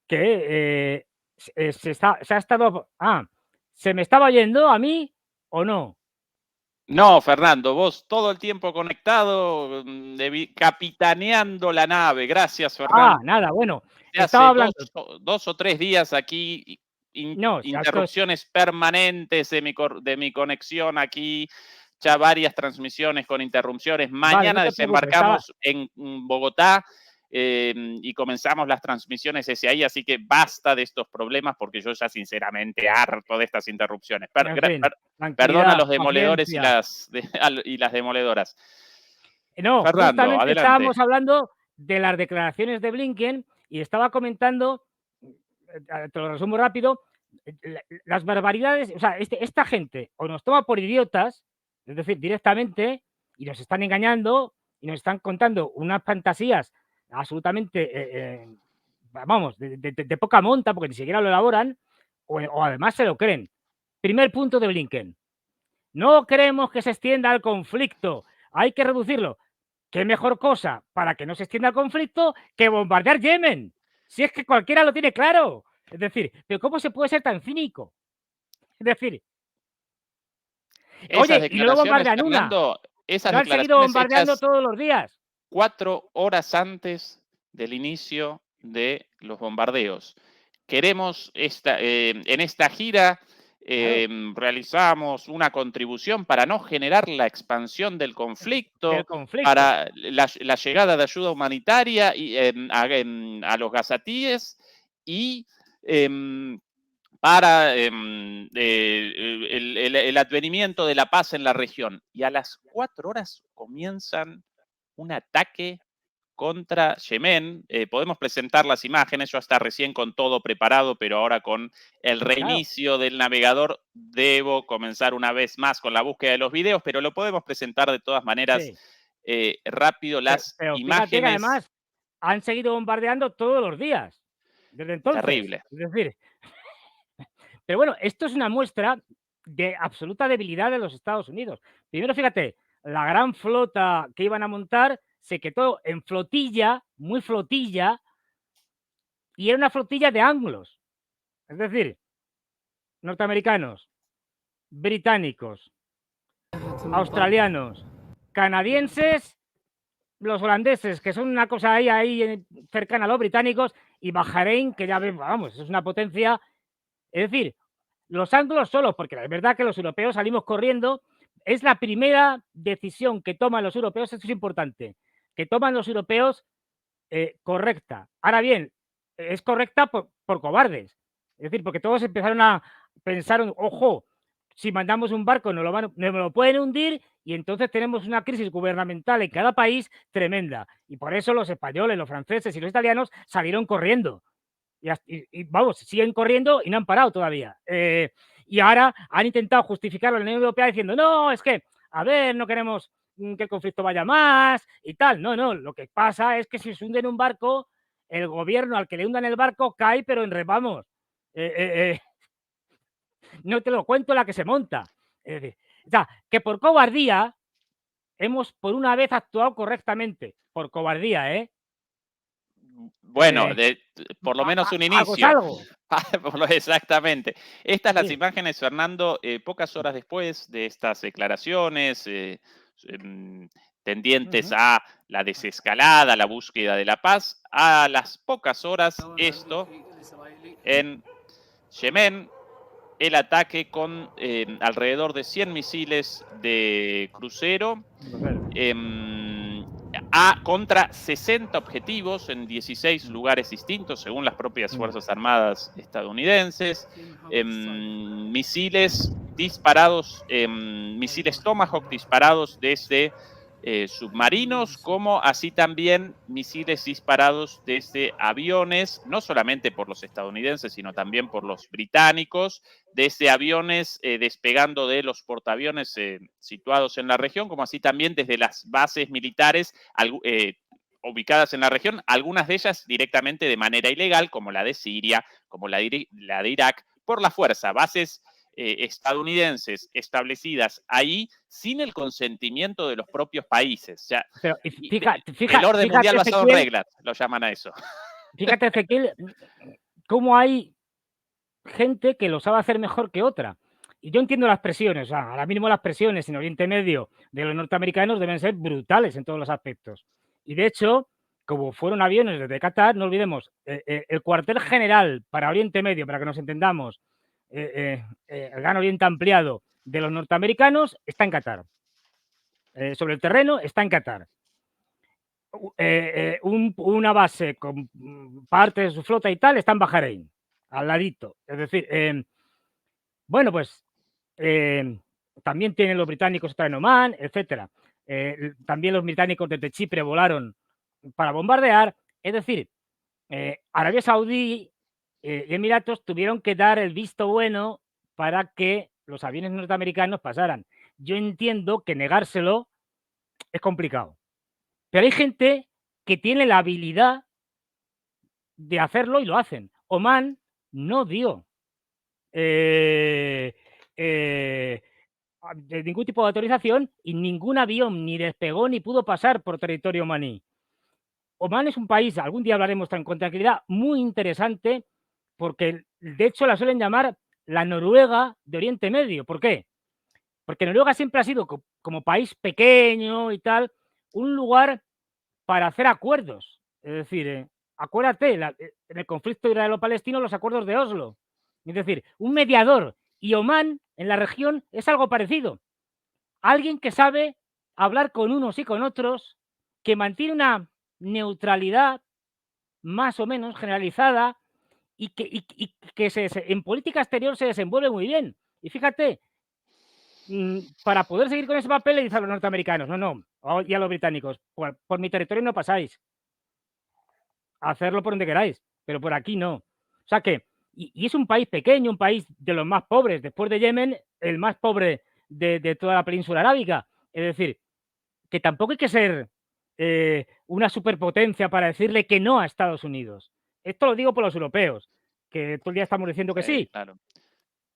que se ha estado... ¿se me estaba oyendo a mí o no? No, Fernando, vos todo el tiempo conectado, capitaneando la nave. Gracias, Fernando. Nada, bueno, Hace hablando... 2 o 3 días aquí, No, interrupciones permanentes de mi conexión aquí, ya varias transmisiones con interrupciones. Vale, no Mañana te preocupes, desembarcamos en Bogotá y comenzamos las transmisiones desde ahí, así que basta de estos problemas porque yo ya sinceramente harto de estas interrupciones. en fin, Perdona a tranquilidad, los demoledores y paciencia. las demoledoras. No, Fernando, justamente adelante. estábamos hablando de las declaraciones de Blinken y estaba comentando, te lo resumo rápido, las barbaridades, o sea, esta gente o nos toma por idiotas, es decir, directamente, y nos están engañando y nos están contando unas fantasías absolutamente, vamos, de poca monta, porque ni siquiera lo elaboran, o además se lo creen. Primer punto de Blinken. No queremos que se extienda el conflicto, hay que reducirlo. ¿Qué mejor cosa para que no se extienda el conflicto que bombardear Yemen? Si es que cualquiera lo tiene claro. Es decir, ¿pero cómo se puede ser tan cínico? Es decir, Esas oye, y no lo declaraciones, bombardean una, Fernando, esas lo han seguido declaraciones bombardeando hechas todos los días. 4 horas antes del inicio de los bombardeos. Queremos en esta gira realizamos una contribución para no generar la expansión del conflicto, para la llegada de ayuda humanitaria a los gazatíes y para el advenimiento de la paz en la región. Y a las 4 horas comienzan un ataque contra Yemen. Podemos presentar las imágenes, yo hasta recién con todo preparado, pero ahora con el reinicio del navegador debo comenzar una vez más con la búsqueda de los videos, pero lo podemos presentar de todas maneras rápido las pero imágenes. Fíjate que además han seguido bombardeando todos los días desde entonces. Terrible. Es decir, pero bueno, esto es una muestra de absoluta debilidad de los Estados Unidos. Primero, fíjate, la gran flota que iban a montar se quedó en flotilla, muy flotilla, y era una flotilla de anglos. Es decir, norteamericanos, británicos, australianos, canadienses, los holandeses, que son una cosa ahí cercana a los británicos, y Bahrein, que ya vamos, es una potencia. Es decir, los anglos solos, porque es verdad que los europeos salimos corriendo, es la primera decisión que toman los europeos, esto es importante, que toman los europeos correcta. Ahora bien, es correcta por cobardes. Es decir, porque todos empezaron a pensar, ojo, si mandamos un barco nos lo pueden hundir y entonces tenemos una crisis gubernamental en cada país tremenda. Y por eso los españoles, los franceses y los italianos salieron corriendo. Y vamos, siguen corriendo y no han parado todavía. Y ahora han intentado justificar a la Unión Europea diciendo, no, es que, a ver, no queremos que el conflicto vaya más y tal. No, no, lo que pasa es que si se hunde en un barco, el gobierno al que le hundan el barco cae, pero en vamos, no te lo cuento la que se monta. Es decir, o sea, que por cobardía hemos por una vez actuado correctamente. Por cobardía, ¿eh? Bueno, por lo menos un inicio. Algo. Exactamente. Estas las Sí. imágenes, Fernando, pocas horas después de estas declaraciones tendientes a la desescalada, la búsqueda de la paz. A las pocas horas, esto en Yemen, el ataque con alrededor de 100 misiles de crucero contra 60 objetivos en 16 lugares distintos, según las propias Fuerzas Armadas estadounidenses. Misiles disparados, misiles Tomahawk disparados desde submarinos, como así también misiles disparados desde aviones, no solamente por los estadounidenses, sino también por los británicos, desde aviones despegando de los portaaviones situados en la región, como así también desde las bases militares ubicadas en la región, algunas de ellas directamente de manera ilegal, como la de Siria, como la de Irak, por la fuerza, bases estadounidenses establecidas ahí sin el consentimiento de los propios países. O sea, pero el orden mundial basado en reglas, lo llaman a eso. Fíjate, Ezequiel, cómo hay gente que lo sabe hacer mejor que otra. Y yo entiendo las presiones, o sea, ahora mismo las presiones en Oriente Medio de los norteamericanos deben ser brutales en todos los aspectos. Y de hecho, como fueron aviones desde Qatar, no olvidemos, el cuartel general para Oriente Medio, para que nos entendamos, el Gran Oriente Ampliado de los norteamericanos está en Qatar. Sobre el terreno está en Qatar. Una base con parte de su flota y tal está en Bahrein, al ladito. Es decir, bueno, pues también tienen los británicos en Omán, etcétera. También los británicos desde Chipre volaron para bombardear. Es decir, Arabia Saudí y Emiratos tuvieron que dar el visto bueno para que los aviones norteamericanos pasaran. Yo entiendo que negárselo es complicado. Pero hay gente que tiene la habilidad de hacerlo y lo hacen. Omán no dio de ningún tipo de autorización y ningún avión ni despegó ni pudo pasar por territorio omaní. Omán es un país, algún día hablaremos con tranquilidad, muy interesante porque de hecho la suelen llamar la Noruega de Oriente Medio. ¿Por qué? Porque Noruega siempre ha sido como país pequeño y tal, un lugar para hacer acuerdos. Es decir, acuérdate, en el conflicto israelo-palestino, los acuerdos de Oslo. Es decir, un mediador. Y Omán, en la región, es algo parecido. Alguien que sabe hablar con unos y con otros, que mantiene una neutralidad más o menos generalizada y que en política exterior se desenvuelve muy bien. Y fíjate, para poder seguir con ese papel le dice a los norteamericanos, no, y a los británicos, por mi territorio no pasáis. Hacerlo por donde queráis, pero por aquí no. O sea que, y es un país pequeño, un país de los más pobres, después de Yemen, el más pobre de toda la península arábiga. Es decir, que tampoco hay que ser una superpotencia para decirle que no a Estados Unidos. Esto lo digo por los europeos, que todo el día estamos diciendo que sí. Claro.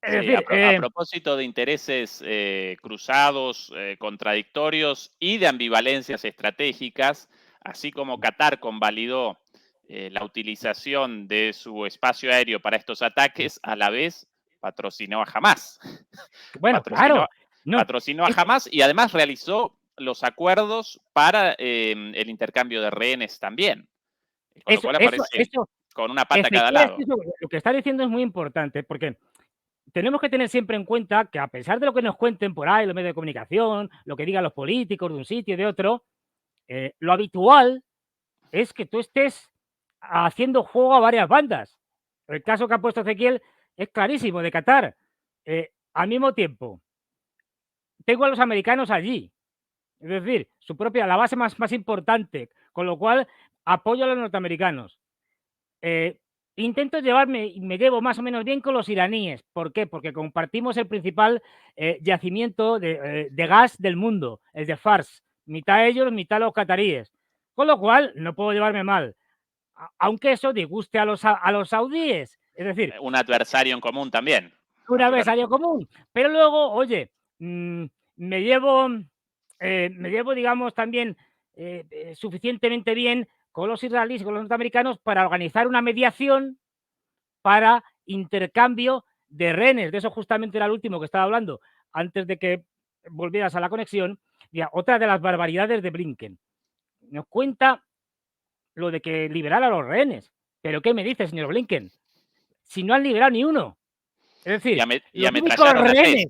Es Sí, decir, a propósito de intereses cruzados, contradictorios y de ambivalencias estratégicas, así como Qatar convalidó la utilización de su espacio aéreo para estos ataques, a la vez patrocinó a Hamás. Bueno, claro. Patrocinó a Hamás y además realizó los acuerdos para el intercambio de rehenes también. Con lo cual aparece con una pata a cada lado. Lo que está diciendo es muy importante, porque tenemos que tener siempre en cuenta que, a pesar de lo que nos cuenten por ahí los medios de comunicación, lo que digan los políticos de un sitio y de otro, lo habitual es que tú estés haciendo juego a varias bandas. El caso que ha puesto Ezequiel es clarísimo, de Qatar. Al mismo tiempo, tengo a los americanos allí, es decir, su propia, la base más importante, con lo cual apoyo a los norteamericanos. Intento llevarme, y me llevo más o menos bien con los iraníes. ¿Por qué? Porque compartimos el principal yacimiento de gas del mundo, el de Fars. Mitad ellos, mitad los cataríes. Con lo cual, no puedo llevarme mal. Aunque eso disguste a los saudíes. Es decir, Un adversario en común también. un adversario común. Pero luego, oye, me llevo, digamos, también suficientemente bien con los israelíes y con los norteamericanos para organizar una mediación para intercambio de rehenes. De eso justamente era el último que estaba hablando antes de que volvieras a la conexión. Ya, otra de las barbaridades de Blinken. Nos cuenta lo de que liberar a los rehenes. ¿Pero qué me dice, señor Blinken? Si no han liberado ni uno. Es decir, y ametrallaron a tres.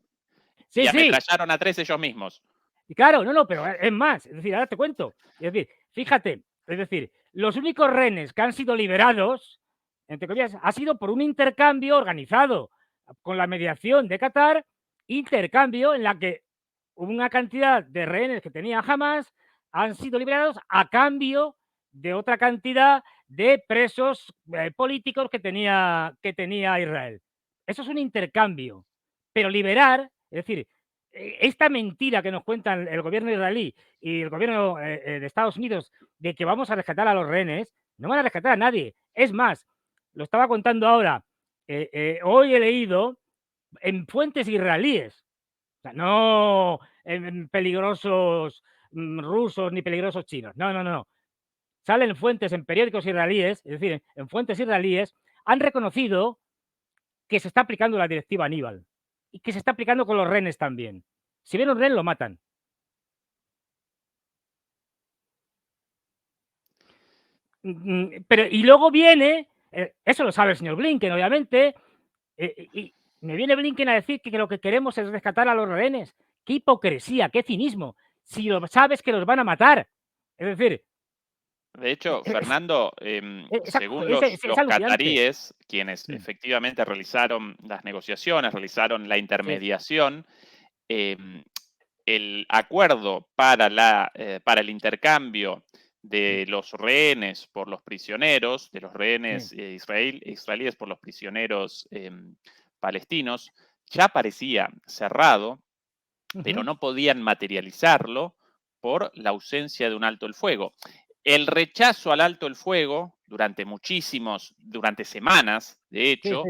Sí, y ametrallaron a 3 ellos mismos. Y claro, no, pero es más. Es decir, ahora te cuento. Es decir, fíjate, es decir, los únicos rehenes que han sido liberados, entre comillas, ha sido por un intercambio organizado con la mediación de Qatar, intercambio en la que una cantidad de rehenes que tenía Hamas han sido liberados a cambio de otra cantidad de presos políticos que tenía Israel. Eso es un intercambio. Pero liberar, es decir, esta mentira que nos cuentan el gobierno israelí y el gobierno de Estados Unidos de que vamos a rescatar a los rehenes, no van a rescatar a nadie. Es más, lo estaba contando ahora, hoy he leído en fuentes israelíes, o sea, no en peligrosos rusos ni peligrosos chinos, no. Salen fuentes en periódicos israelíes, es decir, en fuentes israelíes, han reconocido que se está aplicando la directiva Aníbal y que se está aplicando con los rehenes también. Si ven un rehén, lo matan. Pero, y luego viene, eso lo sabe el señor Blinken, obviamente, y me viene Blinken a decir que lo que queremos es rescatar a los rehenes. ¡Qué hipocresía, qué cinismo! Si lo sabes que los van a matar. Es decir... De hecho, Fernando, según los cataríes, quienes efectivamente realizaron las negociaciones, realizaron la intermediación, el acuerdo para el intercambio de los rehenes por los prisioneros, de los rehenes israelíes por los prisioneros palestinos, ya parecía cerrado, pero no podían materializarlo por la ausencia de un alto el fuego. El rechazo al alto el fuego durante semanas, de hecho,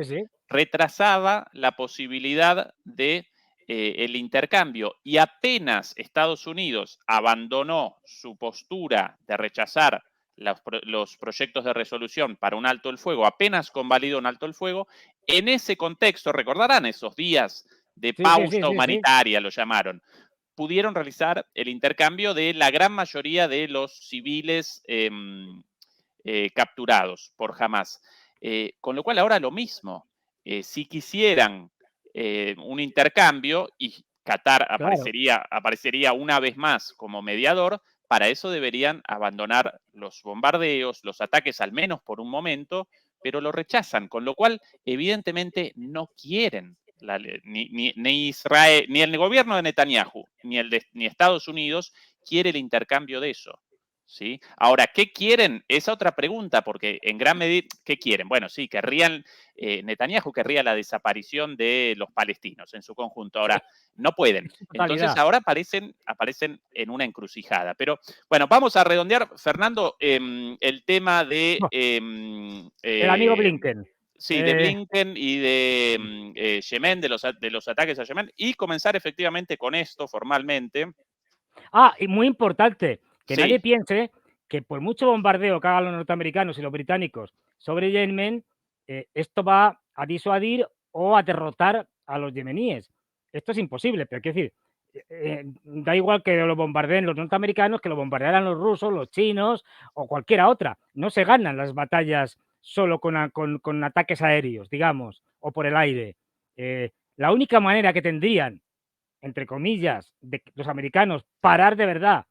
retrasaba la posibilidad de el intercambio, y apenas Estados Unidos abandonó su postura de rechazar los proyectos de resolución para un alto el fuego, apenas convalidó un alto el fuego, en ese contexto, recordarán esos días de pausa humanitaria, lo llamaron, pudieron realizar el intercambio de la gran mayoría de los civiles capturados por Hamas. Con lo cual ahora lo mismo. Si quisieran un intercambio, y Qatar aparecería una vez más como mediador, para eso deberían abandonar los bombardeos, los ataques, al menos por un momento, pero lo rechazan, con lo cual evidentemente no quieren ni Israel, ni el gobierno de Netanyahu, ni Estados Unidos quiere el intercambio de eso. ¿Sí? Ahora, ¿qué quieren? Esa otra pregunta, porque en gran medida, ¿qué quieren? Bueno, sí, Netanyahu querría la desaparición de los palestinos en su conjunto. Ahora, no pueden. Entonces, ahora aparecen en una encrucijada. Pero, bueno, vamos a redondear, Fernando, el tema de... el amigo Blinken. Sí, de Blinken y de Yemen, de los ataques a Yemen, y comenzar efectivamente con esto formalmente. Y muy importante, que nadie piense que por mucho bombardeo que hagan los norteamericanos y los británicos sobre Yemen, esto va a disuadir o a derrotar a los yemeníes. Esto es imposible, pero quiero decir, da igual que lo bombardeen los norteamericanos, que lo bombardearan los rusos, los chinos o cualquiera otra. No se ganan las batallas solo con ataques aéreos, digamos, o por el aire. La única manera que tendrían, entre comillas, de los americanos parar de verdad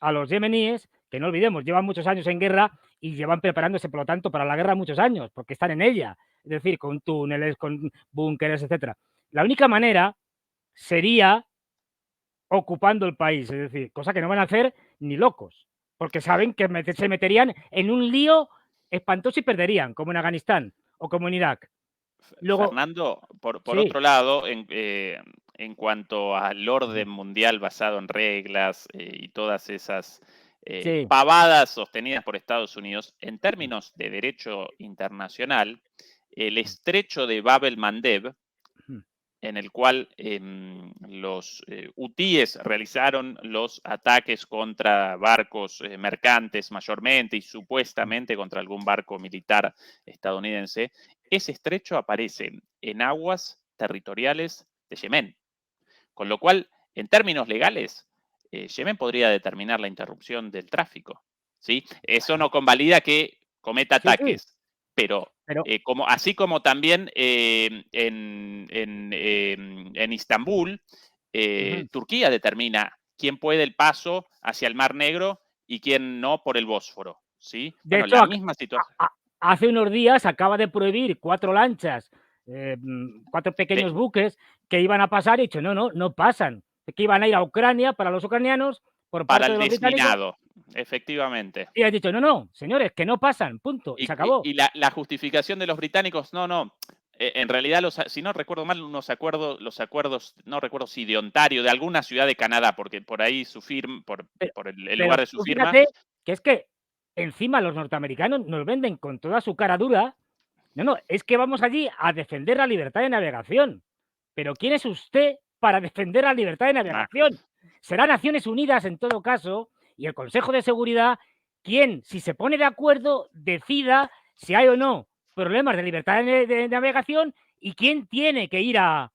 a los yemeníes, que no olvidemos, llevan muchos años en guerra y llevan preparándose, por lo tanto, para la guerra muchos años, porque están en ella, es decir, con túneles, con búnkeres, etcétera. La única manera sería ocupando el país, es decir, cosa que no van a hacer ni locos, porque saben que se meterían en un lío espantoso y perderían, como en Afganistán o como en Irak. Luego, Fernando, por sí, otro lado, en cuanto al orden mundial basado en reglas y todas esas sí, pavadas sostenidas por Estados Unidos, en términos de derecho internacional, el estrecho de Bab el-Mandeb, en el cual los hutíes realizaron los ataques contra barcos mercantes mayormente y supuestamente contra algún barco militar estadounidense, ese estrecho aparece en aguas territoriales de Yemen. Con lo cual, en términos legales, Yemen podría determinar la interrupción del tráfico. ¿Sí? Eso no convalida que cometa sí, sí, ataques, pero pero así como también en Istambul, Turquía determina quién puede el paso hacia el Mar Negro y quién no por el Bósforo. ¿Sí? de Bueno, hecho, la misma situación. hace unos días acaba de prohibir 4 lanchas, 4 pequeños buques que iban a pasar y dicho, no pasan, que iban a ir a Ucrania para los ucranianos por Para parte el de los británicos desminado, efectivamente. y ha dicho, no, señores, que no pasan, punto, y se acabó. Y la justificación de los británicos, no. En realidad, si no recuerdo mal, los acuerdos, no recuerdo si de Ontario, de alguna ciudad de Canadá, porque por ahí su firma, por el lugar de su Tú firma. fíjate que es que encima los norteamericanos nos venden con toda su cara dura. No, es que vamos allí a defender la libertad de navegación. Pero ¿quién es usted para defender la libertad de navegación? Será Naciones Unidas en todo caso y el Consejo de Seguridad quien, si se pone de acuerdo, decida si hay o no problemas de libertad de navegación y quién tiene que ir a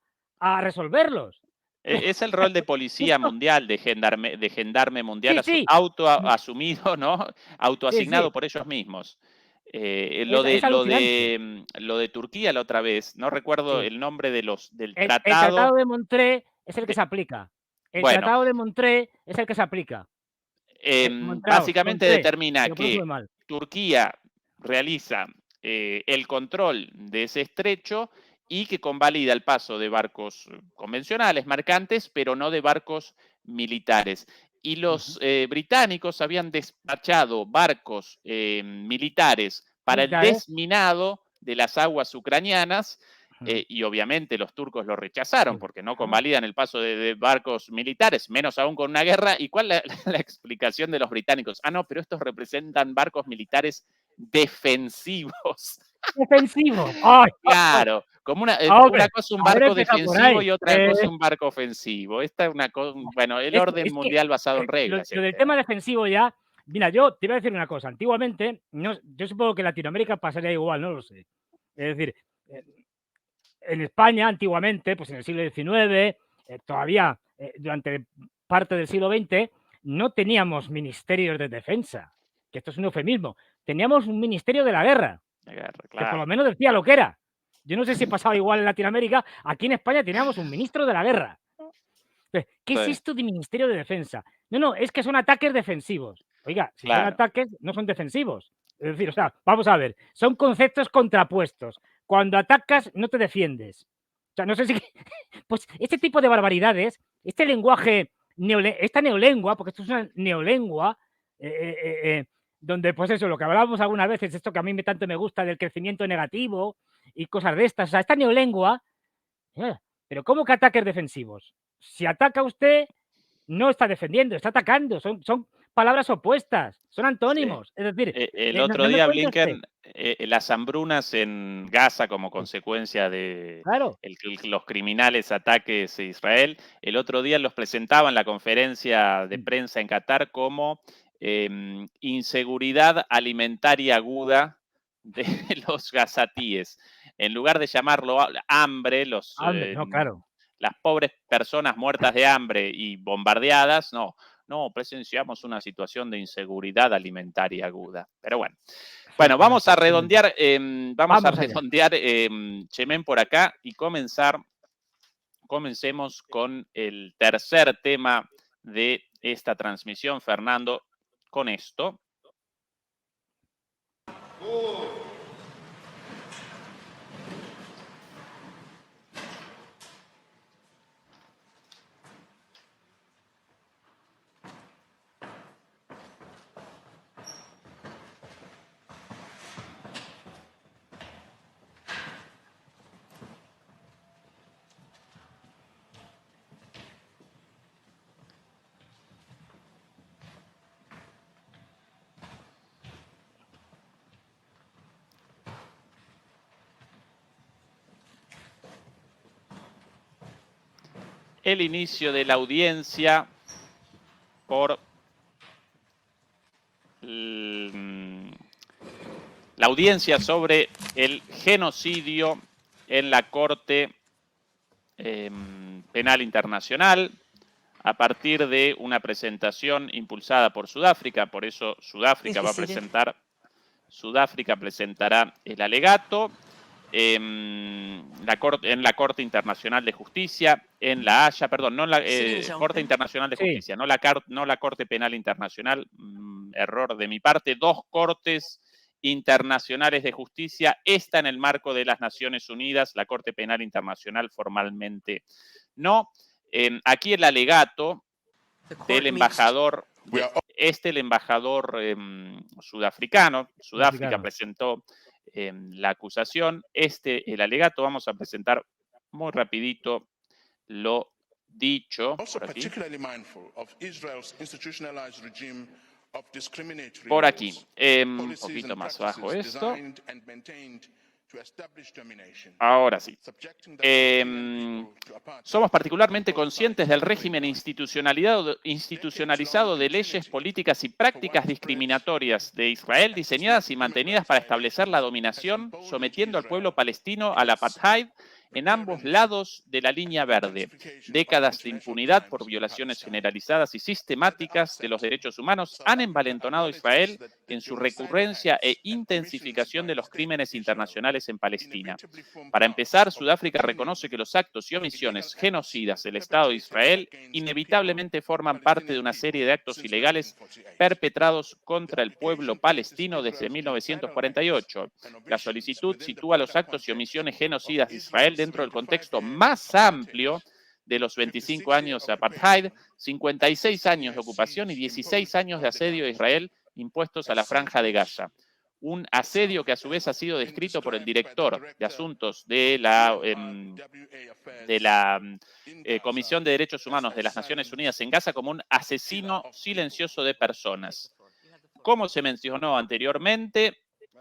resolverlos. Es el rol de policía mundial, de gendarme mundial, Sí, sí, autoasumido, ¿no? sí. Autoasignado por ellos mismos. Es alucinante. Lo de Turquía la otra vez, no recuerdo Sí. el nombre del El tratado. Tratado de Montré es el que se aplica. El Bueno, Tratado de Montré es el que se aplica. básicamente Montré, determina que lo pronuncio que muy mal. Turquía realiza el control de ese estrecho y que convalida el paso de barcos convencionales, mercantes, pero no de barcos militares. Y los británicos habían despachado barcos militares para el Militares. desminado de las aguas ucranianas. Y obviamente los turcos lo rechazaron porque no convalidan el paso de barcos militares, menos aún con una guerra. ¿Y cuál es la explicación de los británicos? No, pero estos representan barcos militares defensivos. Defensivo. ¡Ay! Claro, como Hombre, una cosa un haber barco empezado por defensivo ahí. y otra cosa un barco ofensivo. Esta es una cosa, bueno, el orden Es que mundial basado en lo reglas, el del tema. tema defensivo ya, mira, yo te iba a decir una cosa. Antiguamente, yo supongo que en Latinoamérica pasaría igual, no lo sé. Es decir, en España, antiguamente, pues en el siglo XIX, todavía durante parte del siglo XX, no teníamos ministerios de defensa, que esto es un eufemismo. Teníamos un ministerio de la guerra, La guerra, que por lo claro. menos decía lo que era. Yo no sé si pasaba igual en Latinoamérica. Aquí en España teníamos un ministro de la guerra. ¿Qué es Sí, esto de ministerio de defensa? No, es que son ataques defensivos. Oiga, si son claro. ataques, no son defensivos. Es decir, o sea, vamos a ver, son conceptos contrapuestos. Cuando atacas, no te defiendes. O sea, no sé si... Pues este tipo de barbaridades, este lenguaje, esta neolengua, porque esto es una neolengua, donde, pues eso, lo que hablábamos algunas veces, esto que a mí tanto me gusta del crecimiento negativo y cosas de estas, o sea, esta neolengua, pero ¿cómo que ataques defensivos? Si ataca usted, no está defendiendo, está atacando, son palabras opuestas, son Sí. antónimos. Es decir, El no, otro no me día cuente usted. Blinken, las hambrunas en Gaza como consecuencia de Claro, los criminales ataques a Israel, el otro día los presentaba en la conferencia de prensa en Qatar como inseguridad alimentaria aguda de los gazatíes. En lugar de llamarlo hambre, hombre, no, claro. las pobres personas muertas de hambre y bombardeadas, no presenciamos una situación de inseguridad alimentaria aguda. Pero bueno, Bueno, vamos a redondear, Vamos allá. Chemén, por acá y comencemos con el tercer tema de esta transmisión, Fernando, con esto. El inicio de la audiencia por la audiencia sobre el genocidio en la Corte Penal Internacional a partir de una presentación impulsada por Sudáfrica. Por eso Sudáfrica presentará el alegato en la Corte Internacional de Justicia, en La Haya, perdón, no en la Corte Internacional de Justicia, no la Corte Penal Internacional, error de mi parte, 2 cortes internacionales de justicia, esta en el marco de las Naciones Unidas, la Corte Penal Internacional formalmente no. Aquí el alegato del embajador, el embajador sudafricano. Sudáfrica presentó la acusación. El alegato, vamos a presentar muy rapidito lo dicho por aquí. Por aquí, un poquito más bajo esto. Ahora sí. Somos particularmente conscientes del régimen institucionalizado de leyes, políticas y prácticas discriminatorias de Israel diseñadas y mantenidas para establecer la dominación, sometiendo al pueblo palestino al apartheid en ambos lados de la línea verde. Décadas de impunidad por violaciones generalizadas y sistemáticas de los derechos humanos han envalentonado a Israel en su recurrencia e intensificación de los crímenes internacionales en Palestina. Para empezar, Sudáfrica reconoce que los actos y omisiones genocidas del Estado de Israel inevitablemente forman parte de una serie de actos ilegales perpetrados contra el pueblo palestino desde 1948. La solicitud sitúa los actos y omisiones genocidas de Israel dentro del contexto más amplio de los 25 años de apartheid, 56 años de ocupación y 16 años de asedio de Israel impuestos a la Franja de Gaza. Un asedio que a su vez ha sido descrito por el director de asuntos de la Comisión de Derechos Humanos de las Naciones Unidas en Gaza como un asesino silencioso de personas. Como se mencionó anteriormente,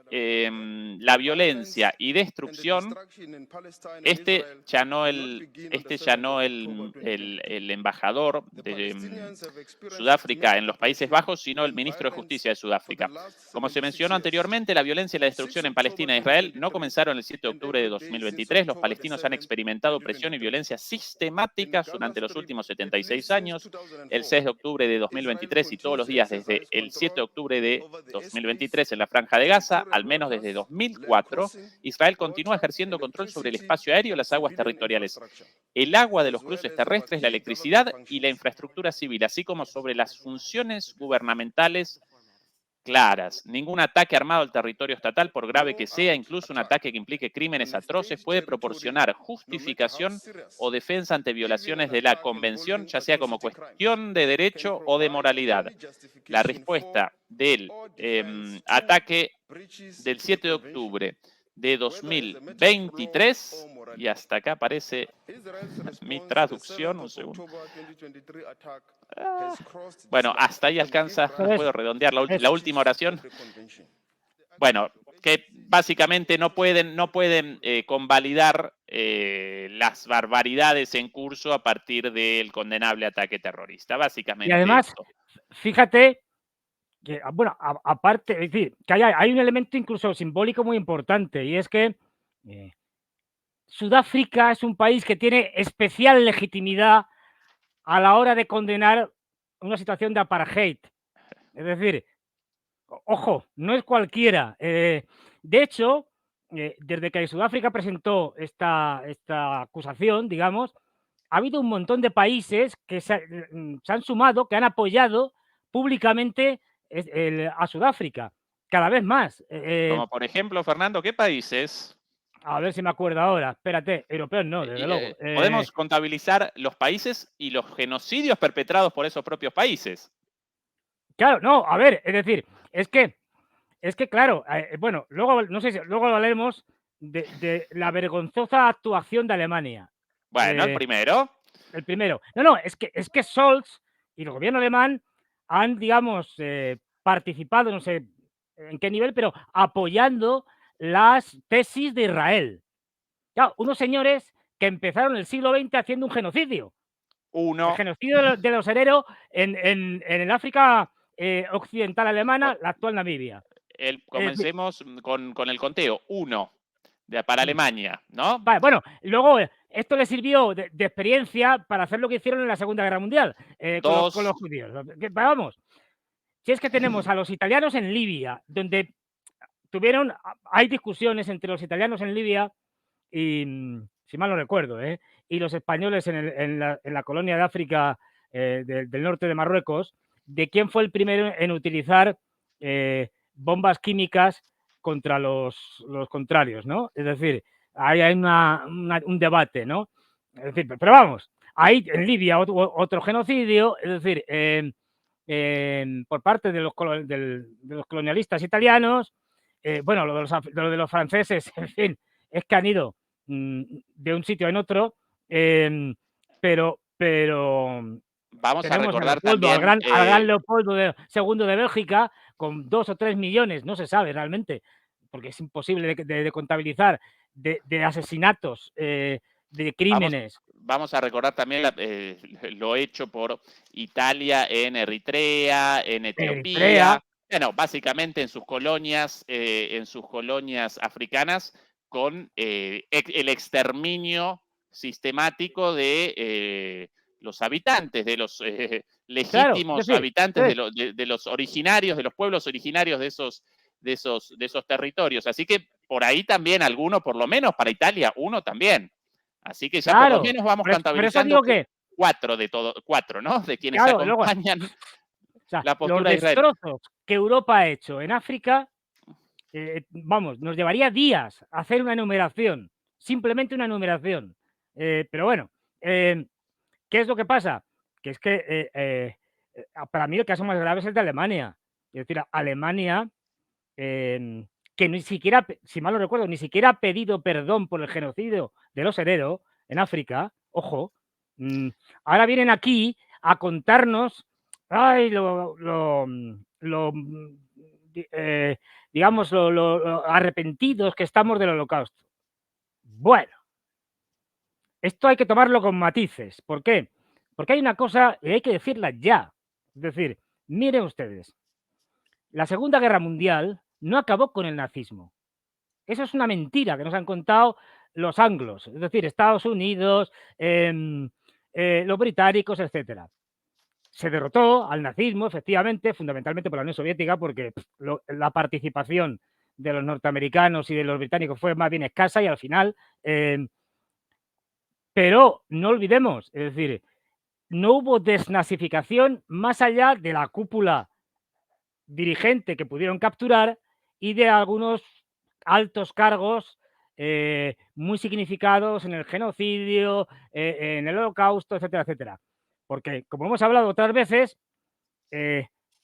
la violencia y destrucción, este llanó el embajador de Sudáfrica en los Países Bajos, sino el ministro de Justicia de Sudáfrica. Como se mencionó anteriormente, la violencia y la destrucción en Palestina e Israel no comenzaron el 7 de octubre de 2023. Los palestinos han experimentado presión y violencia sistemáticas durante los últimos 76 años. El 6 de octubre de 2023 y todos los días desde el 7 de octubre de 2023 en la Franja de Gaza, al menos desde 2004, Israel continúa ejerciendo control sobre el espacio aéreo y las aguas territoriales, el agua de los cruces terrestres, la electricidad y la infraestructura civil, así como sobre las funciones gubernamentales claras. Ningún ataque armado al territorio estatal, por grave que sea, incluso un ataque que implique crímenes atroces, puede proporcionar justificación o defensa ante violaciones de la Convención, ya sea como cuestión de derecho o de moralidad. La respuesta del ataque del 7 de octubre de 2023, y hasta acá aparece mi traducción, un segundo. Bueno, hasta ahí alcanza, puedo redondear la última oración. Bueno, que básicamente no pueden convalidar las barbaridades en curso a partir del condenable ataque terrorista, básicamente. Y además, fíjate que, bueno, aparte, es decir, que hay un elemento incluso simbólico muy importante, y es que Sudáfrica es un país que tiene especial legitimidad a la hora de condenar una situación de apartheid. Es decir, Ojo, no es cualquiera. De hecho, desde que Sudáfrica presentó esta acusación, digamos, ha habido un montón de países que se han sumado, que han apoyado públicamente a Sudáfrica, cada vez más. Como por ejemplo, Fernando, ¿qué países? A ver si me acuerdo ahora. Espérate, europeos no, desde luego. Podemos contabilizar los países y los genocidios perpetrados por esos propios países. Claro, no, a ver, es decir, es que claro, bueno, luego, no sé si luego hablaremos de la vergonzosa actuación de Alemania. Bueno, el primero. El primero. No, es que Scholz y el gobierno alemán han, digamos, participado, no sé en qué nivel, pero apoyando las tesis de Israel. Claro, unos señores que empezaron el siglo XX haciendo un genocidio. El genocidio de los hereros en el África occidental alemana, la actual Namibia. Comencemos con el conteo. 1 para Alemania, ¿no? Vale, bueno, luego esto le sirvió de experiencia para hacer lo que hicieron en la Segunda Guerra Mundial con los judíos. Vamos, si es que tenemos a los italianos en Libia, donde hay discusiones entre los italianos en Libia y, si mal no recuerdo, y los españoles en la colonia de África del norte de Marruecos, de quién fue el primero en utilizar bombas químicas contra los contrarios, ¿no? Es decir, ahí hay un debate, ¿no? Es decir, pero vamos, hay en Libia otro genocidio, es decir, por parte de los colonialistas italianos, bueno, lo de los franceses, en fin, es que han ido de un sitio en otro, pero vamos a tenemos recordar Leopoldo, también, al gran Leopoldo II de Bélgica, con 2 o 3 millones, no se sabe realmente, porque es imposible de contabilizar, de asesinatos, de crímenes. Vamos a recordar también lo hecho por Italia en Eritrea, en Etiopía, bueno, básicamente en sus colonias africanas, con el exterminio sistemático de los habitantes, de los legítimos claro, habitantes, de los originarios, de los pueblos originarios de esos territorios. Así que por ahí también alguno, por lo menos para Italia, uno también. Así que ya por lo menos vamos contabilizando 4, ¿no? De quienes acompañan la postura de Israel. Los destrozos que Europa ha hecho en África, vamos, nos llevaría días hacer una enumeración, simplemente una enumeración. Pero bueno, ¿qué es lo que pasa? Que es que para mí el caso más grave es el de Alemania. Es decir, Alemania, que ni siquiera, si mal no recuerdo, ni siquiera ha pedido perdón por el genocidio de los hereros en África, ojo, ahora vienen aquí a contarnos, ay, digamos, lo arrepentidos que estamos del Holocausto. Bueno, esto hay que tomarlo con matices. ¿Por qué? Porque hay una cosa y hay que decirla ya. Es decir, miren ustedes, la Segunda Guerra Mundial no acabó con el nazismo. Eso es una mentira que nos han contado los anglos, es decir, Estados Unidos, los británicos, etcétera. Se derrotó al nazismo, efectivamente, fundamentalmente por la Unión Soviética, porque la participación de los norteamericanos y de los británicos fue más bien escasa y al final, pero no olvidemos, es decir, no hubo desnazificación más allá de la cúpula dirigente que pudieron capturar y de algunos altos cargos muy significados en el genocidio, en el holocausto, etcétera, etcétera. Porque, como hemos hablado otras veces,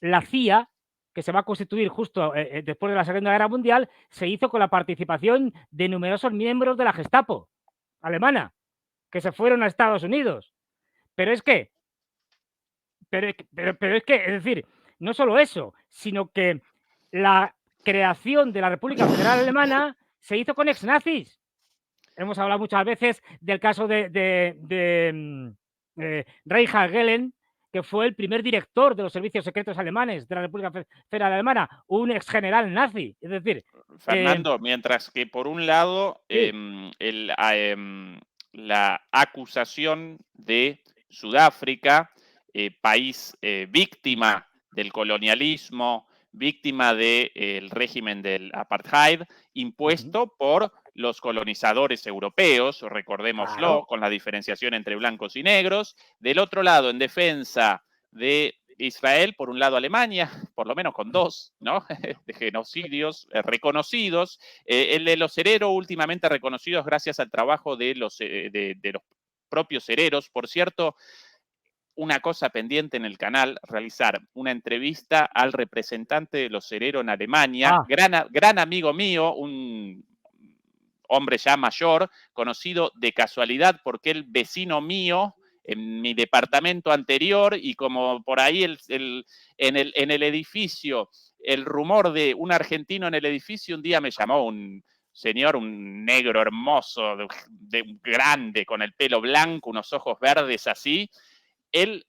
la CIA, que se va a constituir justo después de la Segunda Guerra Mundial, se hizo con la participación de numerosos miembros de la Gestapo alemana, que se fueron a Estados Unidos. Pero es que, es decir, no solo eso, sino que la creación de la República Federal Alemana se hizo con ex-nazis. Hemos hablado muchas veces del caso de Reinhard Gehlen, que fue el primer director de los servicios secretos alemanes de la República Federal Alemana, un ex general nazi. Es decir, Fernando, mientras que por un lado la acusación de Sudáfrica, país víctima del colonialismo, víctima del régimen del apartheid impuesto por los colonizadores europeos, recordémoslo, Claro. con la diferenciación entre blancos y negros. Del otro lado, en defensa de Israel, por un lado Alemania, por lo menos con 2, ¿no? de genocidios reconocidos. El de los hereros últimamente reconocidos gracias al trabajo de los propios hereros. Por cierto, una cosa pendiente en el canal, realizar una entrevista al representante de los hereros en Alemania, gran amigo mío, un hombre ya mayor, conocido de casualidad porque el vecino mío en mi departamento anterior, y como por ahí en el edificio, el rumor de un argentino en el edificio, un día me llamó un señor, un negro hermoso, grande, con el pelo blanco, unos ojos verdes así. Él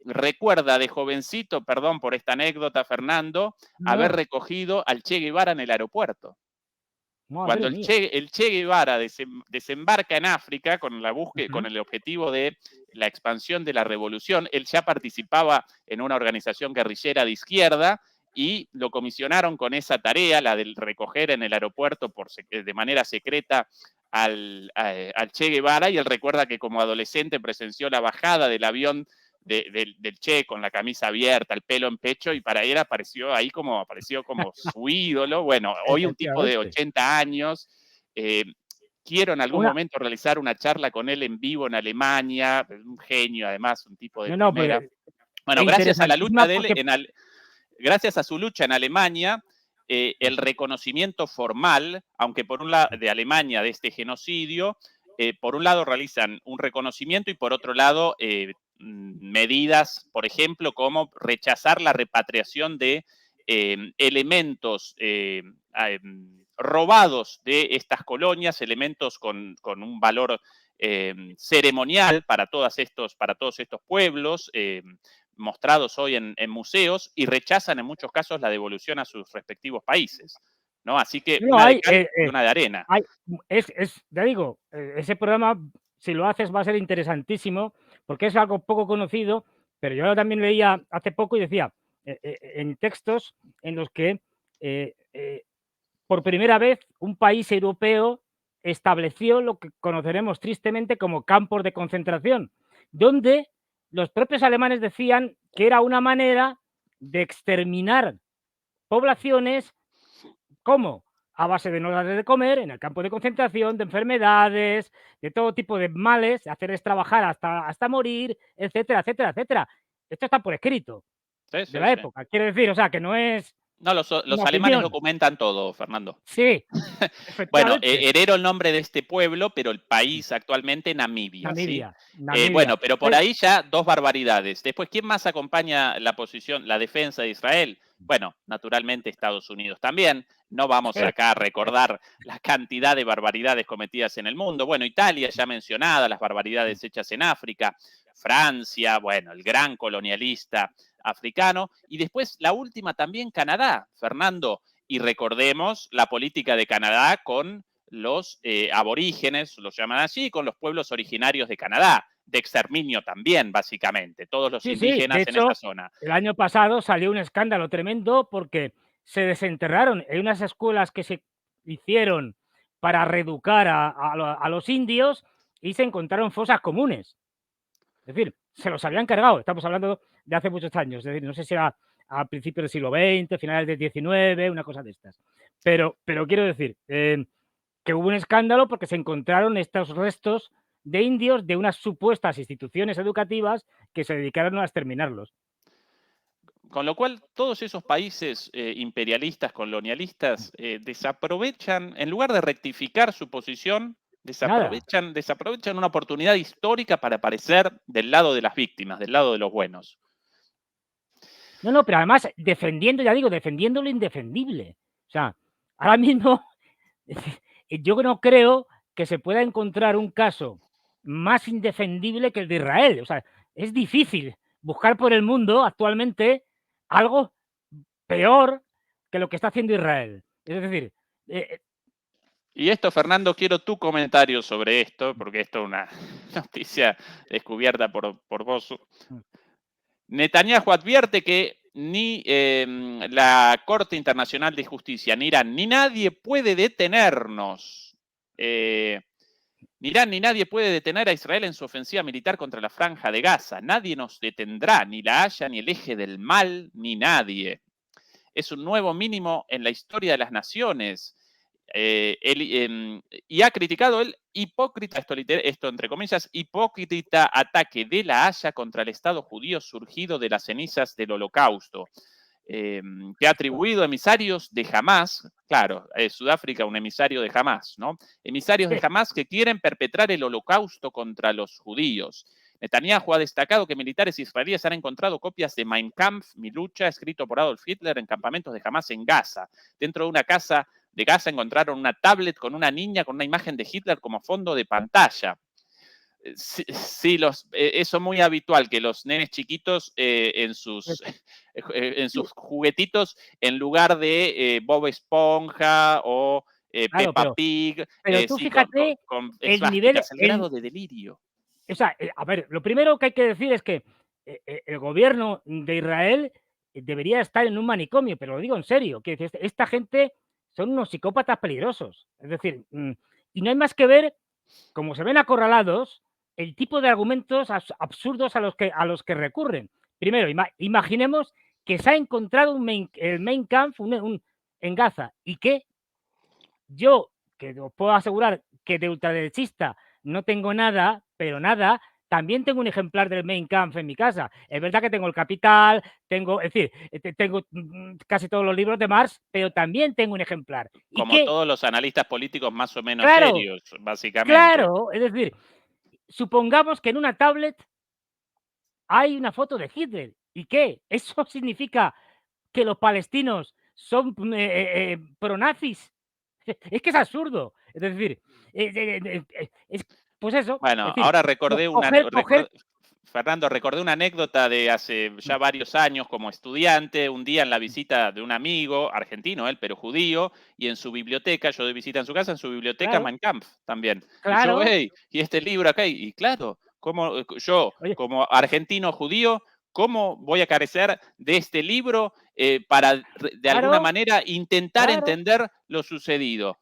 recuerda de jovencito, perdón por esta anécdota, Fernando, haber recogido al Che Guevara en el aeropuerto. Cuando el Che Guevara desembarca en África con la búsqueda, con el objetivo de la expansión de la revolución, él ya participaba en una organización guerrillera de izquierda y lo comisionaron con esa tarea, la de recoger en el aeropuerto de manera secreta al Che Guevara, y él recuerda que como adolescente presenció la bajada del avión del Che con la camisa abierta, el pelo en pecho, y para él apareció como su ídolo. Bueno, hoy un tipo de 80 años. Quiero en algún momento realizar una charla con él en vivo en Alemania, un genio además, un tipo de primera. Bueno, gracias a la lucha de él, gracias a su lucha en Alemania, el reconocimiento formal, aunque por un lado de Alemania de este genocidio, por un lado realizan un reconocimiento y por otro lado medidas, por ejemplo, como rechazar la repatriación de elementos robados de estas colonias, elementos con un valor ceremonial para todos estos pueblos, mostrados hoy en museos, y rechazan en muchos casos la devolución a sus respectivos países, ¿no? Así que una de cal y una de arena. Ya digo, ese programa, si lo haces, va a ser interesantísimo, porque es algo poco conocido, pero yo también leía hace poco y decía, en textos en los que por primera vez un país europeo estableció lo que conoceremos tristemente como campos de concentración, donde los propios alemanes decían que era una manera de exterminar poblaciones. ¿Cómo? A base de no darles de comer, en el campo de concentración, de enfermedades, de todo tipo de males, hacerles trabajar hasta morir, etcétera, etcétera, etcétera. Esto está por escrito de la época. Quiero decir, o sea, que no es. No, los alemanes documentan todo, Fernando. Sí. Bueno, Herero el nombre de este pueblo, pero el país actualmente Namibia. Namibia. Bueno, pero por ahí ya 2 barbaridades. Después, ¿quién más acompaña la posición, la defensa de Israel? Bueno, naturalmente Estados Unidos también. No vamos acá a recordar la cantidad de barbaridades cometidas en el mundo. Bueno, Italia ya mencionada, las barbaridades hechas en África. Francia, bueno, el gran colonialista africano. Y después la última también, Canadá, Fernando. Y recordemos la política de Canadá con los aborígenes, los llaman así, con los pueblos originarios de Canadá, de exterminio también, básicamente, todos los indígenas de hecho, en esa zona. El año pasado salió un escándalo tremendo porque se desenterraron en unas escuelas que se hicieron para reeducar a los indios y se encontraron fosas comunes. Es decir, se los habían cargado. Estamos hablando de hace muchos años. Es decir, no sé si era a principios del siglo XX, finales del XIX, una cosa de estas. Pero quiero decir que hubo un escándalo porque se encontraron estos restos de indios de unas supuestas instituciones educativas que se dedicaron a exterminarlos. Con lo cual, todos esos países imperialistas, colonialistas, desaprovechan, en lugar de rectificar su posición, desaprovechan una oportunidad histórica para aparecer del lado de las víctimas, del lado de los buenos. No, pero además defendiendo lo indefendible. O sea, ahora mismo yo no creo que se pueda encontrar un caso más indefendible que el de Israel. O sea, es difícil buscar por el mundo actualmente algo peor que lo que está haciendo Israel. Es decir... Y esto, Fernando, quiero tu comentario sobre esto, porque esto es una noticia descubierta por vos. Netanyahu advierte que ni la Corte Internacional de Justicia, ni Irán, ni nadie puede detenernos. Ni Irán ni nadie puede detener a Israel en su ofensiva militar contra la Franja de Gaza. Nadie nos detendrá, ni la Haya, ni el Eje del Mal, ni nadie. Es un nuevo mínimo en la historia de las naciones. Y ha criticado el hipócrita, esto entre comillas, hipócrita ataque de la Haya contra el Estado judío surgido de las cenizas del Holocausto, que ha atribuido emisarios de Hamás, claro, Sudáfrica un emisario de Hamás, ¿no? Emisarios de Hamás que quieren perpetrar el Holocausto contra los judíos. Netanyahu ha destacado que militares israelíes han encontrado copias de Mein Kampf, Mi lucha, escrito por Adolf Hitler en campamentos de Hamás en Gaza. Dentro de una casa de Gaza encontraron una tablet con una niña con una imagen de Hitler como fondo de pantalla. Sí, eso es muy habitual, que los nenes chiquitos en sus juguetitos, en lugar de Bob Esponja o Claro, Peppa Pig, pero tú sí, fíjate con el nivel, esvásticas, el grado de delirio. o sea, a ver, lo primero que hay que decir es que el gobierno de Israel debería estar en un manicomio, pero lo digo en serio, que esta gente son unos psicópatas peligrosos. Es decir, y no hay más que ver, como se ven acorralados, el tipo de argumentos absurdos a los que recurren. Primero, imaginemos que se ha encontrado el Mein Kampf en Gaza. ¿Y qué? Yo, que os puedo asegurar que de ultraderechista no tengo nada, pero nada, también tengo un ejemplar del Mein Kampf en mi casa. Es verdad que tengo El Capital, tengo, es decir, tengo casi todos los libros de Marx, pero también tengo un ejemplar. ¿Y Como qué? todos los analistas políticos más o menos Claro, serios, básicamente. claro, es decir, supongamos que en una tablet hay una foto de Hitler. ¿Y qué? ¿Eso significa que los palestinos son pronazis? Es que es absurdo. Es decir, pues eso. Bueno, Es decir, ahora recordé coger Fernando, recordé una anécdota de hace ya varios años como estudiante, un día en la visita de un amigo, argentino él, pero judío, y en su biblioteca, yo doy visita en su casa, en su biblioteca claro, Mein Kampf también. Y yo, claro. hey, y este libro acá, y claro, como yo, Oye, como argentino judío, ¿cómo voy a carecer de este libro para, de alguna claro, manera, intentar claro. entender lo sucedido?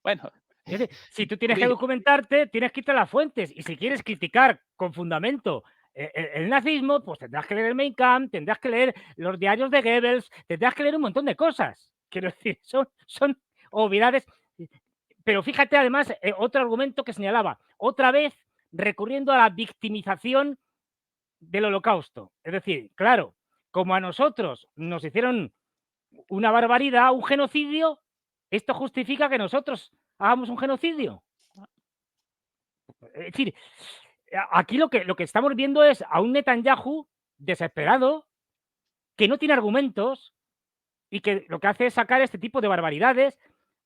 Bueno, Es decir, si tú tienes que curioso. documentarte, tienes que irte a las fuentes. Y si quieres criticar con fundamento el nazismo, pues tendrás que leer el Mein Kampf, tendrás que leer los diarios de Goebbels, tendrás que leer un montón de cosas. Quiero decir, son obviedades. Pero fíjate, además, otro argumento que señalaba, otra vez recurriendo a la victimización del Holocausto. Es decir, claro, como a nosotros nos hicieron una barbaridad, un genocidio, ¿esto justifica que nosotros hagamos un genocidio? Es decir, aquí lo que estamos viendo es a un Netanyahu desesperado, que no tiene argumentos y que lo que hace es sacar este tipo de barbaridades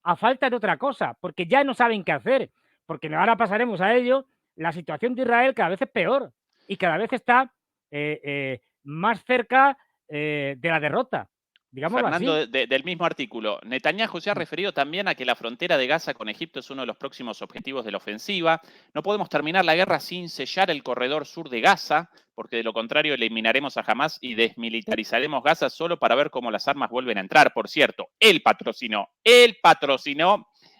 a falta de otra cosa, porque ya no saben qué hacer, porque ahora pasaremos a ello. La situación de Israel cada vez es peor y cada vez está más cerca de la derrota, digámoslo así. Fernando, del mismo artículo, Netanyahu se ha referido también a que la frontera de Gaza con Egipto es uno de los próximos objetivos de la ofensiva. No podemos terminar la guerra sin sellar el corredor sur de Gaza, porque de lo contrario eliminaremos a Hamás y desmilitarizaremos Gaza solo para ver cómo las armas vuelven a entrar. Por cierto, él patrocinó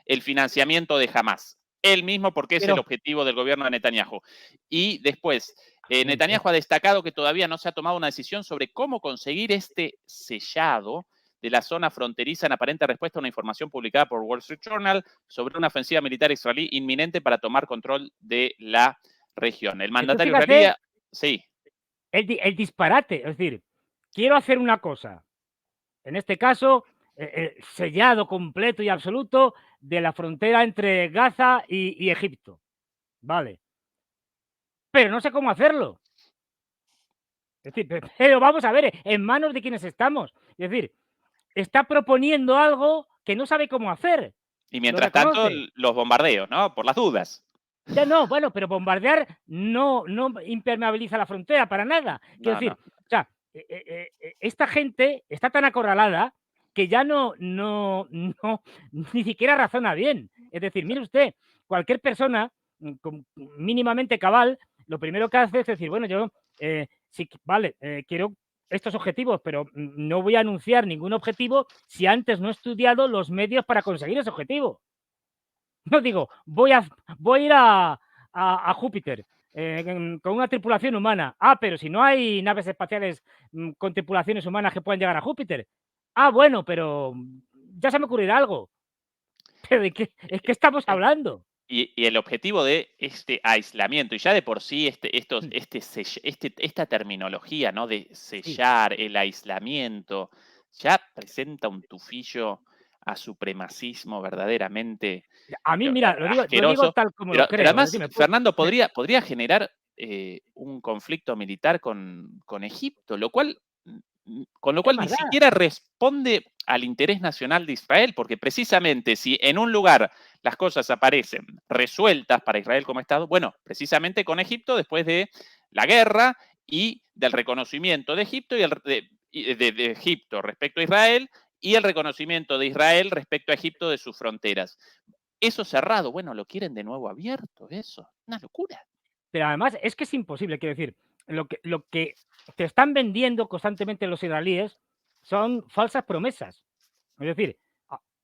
el financiamiento de Hamás. Él mismo, porque es el Pero objetivo del gobierno de Netanyahu. Y después, Netanyahu ha destacado que todavía no se ha tomado una decisión sobre cómo conseguir este sellado de la zona fronteriza en aparente respuesta a una información publicada por Wall Street Journal sobre una ofensiva militar israelí inminente para tomar control de la región. El tú mandatario israelí, fíjate sí, el disparate, es decir, quiero hacer una cosa, en este caso, sellado completo y absoluto de la frontera entre Gaza y Egipto. Vale. Pero no sé cómo hacerlo. Es decir, pero vamos a ver, ¿en manos de quiénes estamos? Es decir, está proponiendo algo que no sabe cómo hacer. y Lo mientras tanto reconoce. los bombardeos, ¿no? Por las dudas. Ya no, bueno, pero bombardear no impermeabiliza la frontera para nada. Quiero No, decir, no. o sea, esta gente está tan acorralada que ya no ni siquiera razona bien. Es decir, mire usted, cualquier persona mínimamente cabal, lo primero que hace es decir, bueno, yo sí, vale, quiero estos objetivos, pero no voy a anunciar ningún objetivo si antes no he estudiado los medios para conseguir ese objetivo. No digo, voy a ir a Júpiter con una tripulación humana. Ah, pero si no hay naves espaciales con tripulaciones humanas que puedan llegar a Júpiter. Ah, bueno, pero ya se me ocurrirá algo. ¿Pero de qué? ¿Es que estamos hablando? Y el objetivo de este aislamiento, y ya de por sí esta terminología, ¿no? De Sí. sellar el aislamiento, ya presenta un tufillo a supremacismo verdaderamente A mí, mira, lo digo asqueroso. tal como Pero lo creo. además, Es decir, Fernando, podría generar un conflicto militar con Egipto, con lo es cual ni verdad. siquiera responde al interés nacional de Israel, porque precisamente si en un lugar las cosas aparecen resueltas para Israel como Estado, bueno, precisamente con Egipto después de la guerra y del reconocimiento de Egipto de Egipto respecto a Israel y el reconocimiento de Israel respecto a Egipto de sus fronteras. Eso cerrado, bueno, lo quieren de nuevo abierto, eso, una locura. Pero además es que es imposible, quiero decir, lo que te están vendiendo constantemente los israelíes son falsas promesas. Es decir,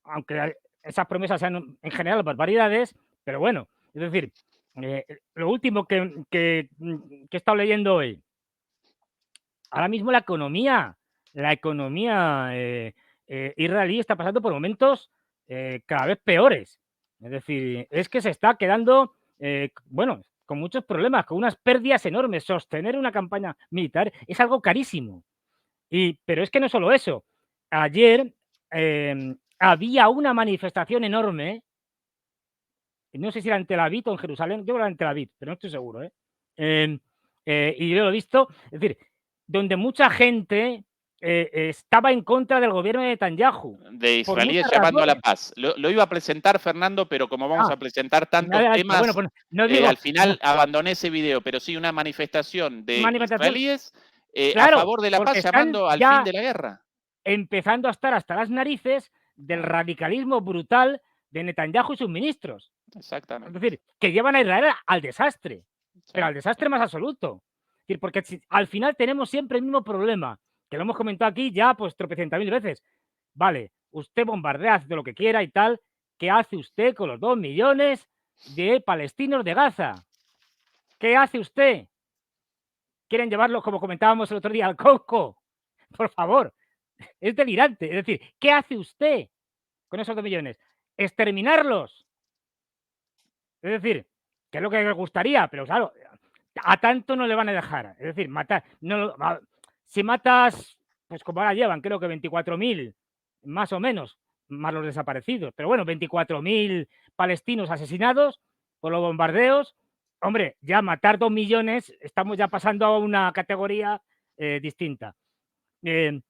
aunque esas promesas sean en general barbaridades, pero bueno, es decir, lo último que he estado leyendo hoy, ahora mismo la economía israelí está pasando por momentos cada vez peores. Es decir, es que se está quedando, bueno, con muchos problemas, con unas pérdidas enormes. Sostener una campaña militar es algo carísimo. Pero es que no solo eso. Ayer había una manifestación enorme, no sé si era en Tel Aviv o en Jerusalén, yo creo que era en Tel Aviv, pero no estoy seguro. Y yo lo he visto, es decir, donde mucha gente estaba en contra del gobierno de Netanyahu. De Por israelíes muchas llamando a la razones. paz. Lo iba a presentar, Fernando, pero como vamos a presentar tantos Adelante. Bueno, temas, pues no digo, al final abandoné ese video, pero sí una manifestación de manifestación, israelíes a claro, favor de la porque paz están llamando al fin ya de la guerra. empezando a estar hasta las narices del radicalismo brutal de Netanyahu y sus ministros. Es Exactamente. decir, que llevan a Israel al desastre, pero Sí, al desastre más absoluto. Es decir, porque al final tenemos siempre el mismo problema, que lo hemos comentado aquí ya pues tropecientas mil veces. Vale, usted bombardea, hace lo que quiera y tal. ¿Qué hace usted con los 2 millones de palestinos de Gaza? ¿Qué hace usted? ¿Quieren llevarlos, como comentábamos el otro día, al Congo? Por favor, es delirante. Es decir, ¿qué hace usted con esos 2 millones? ¿Exterminarlos? Es decir, que es lo que les gustaría, pero claro, a tanto no le van a dejar. Es decir, matar. No, si matas, pues como ahora llevan, creo que 24.000, más o menos, más los desaparecidos, pero bueno, 24.000 palestinos asesinados por los bombardeos. Hombre, ya matar 2 millones, estamos ya pasando a una categoría distinta. Pero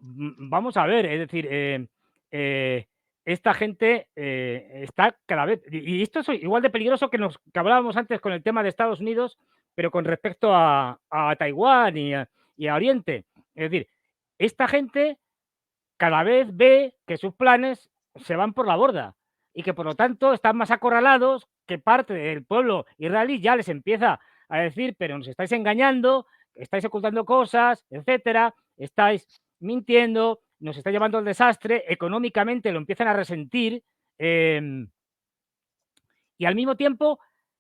vamos a ver, es decir, esta gente está cada vez, y esto es igual de peligroso que hablábamos antes con el tema de Estados Unidos, pero con respecto a Taiwán y a Oriente. Es decir, esta gente cada vez ve que sus planes se van por la borda y que por lo tanto están más acorralados, que parte del pueblo israelí ya les empieza a decir, pero nos estáis engañando, estáis ocultando cosas, etcétera, estáis mintiendo, nos está llevando al desastre, económicamente lo empiezan a resentir y al mismo tiempo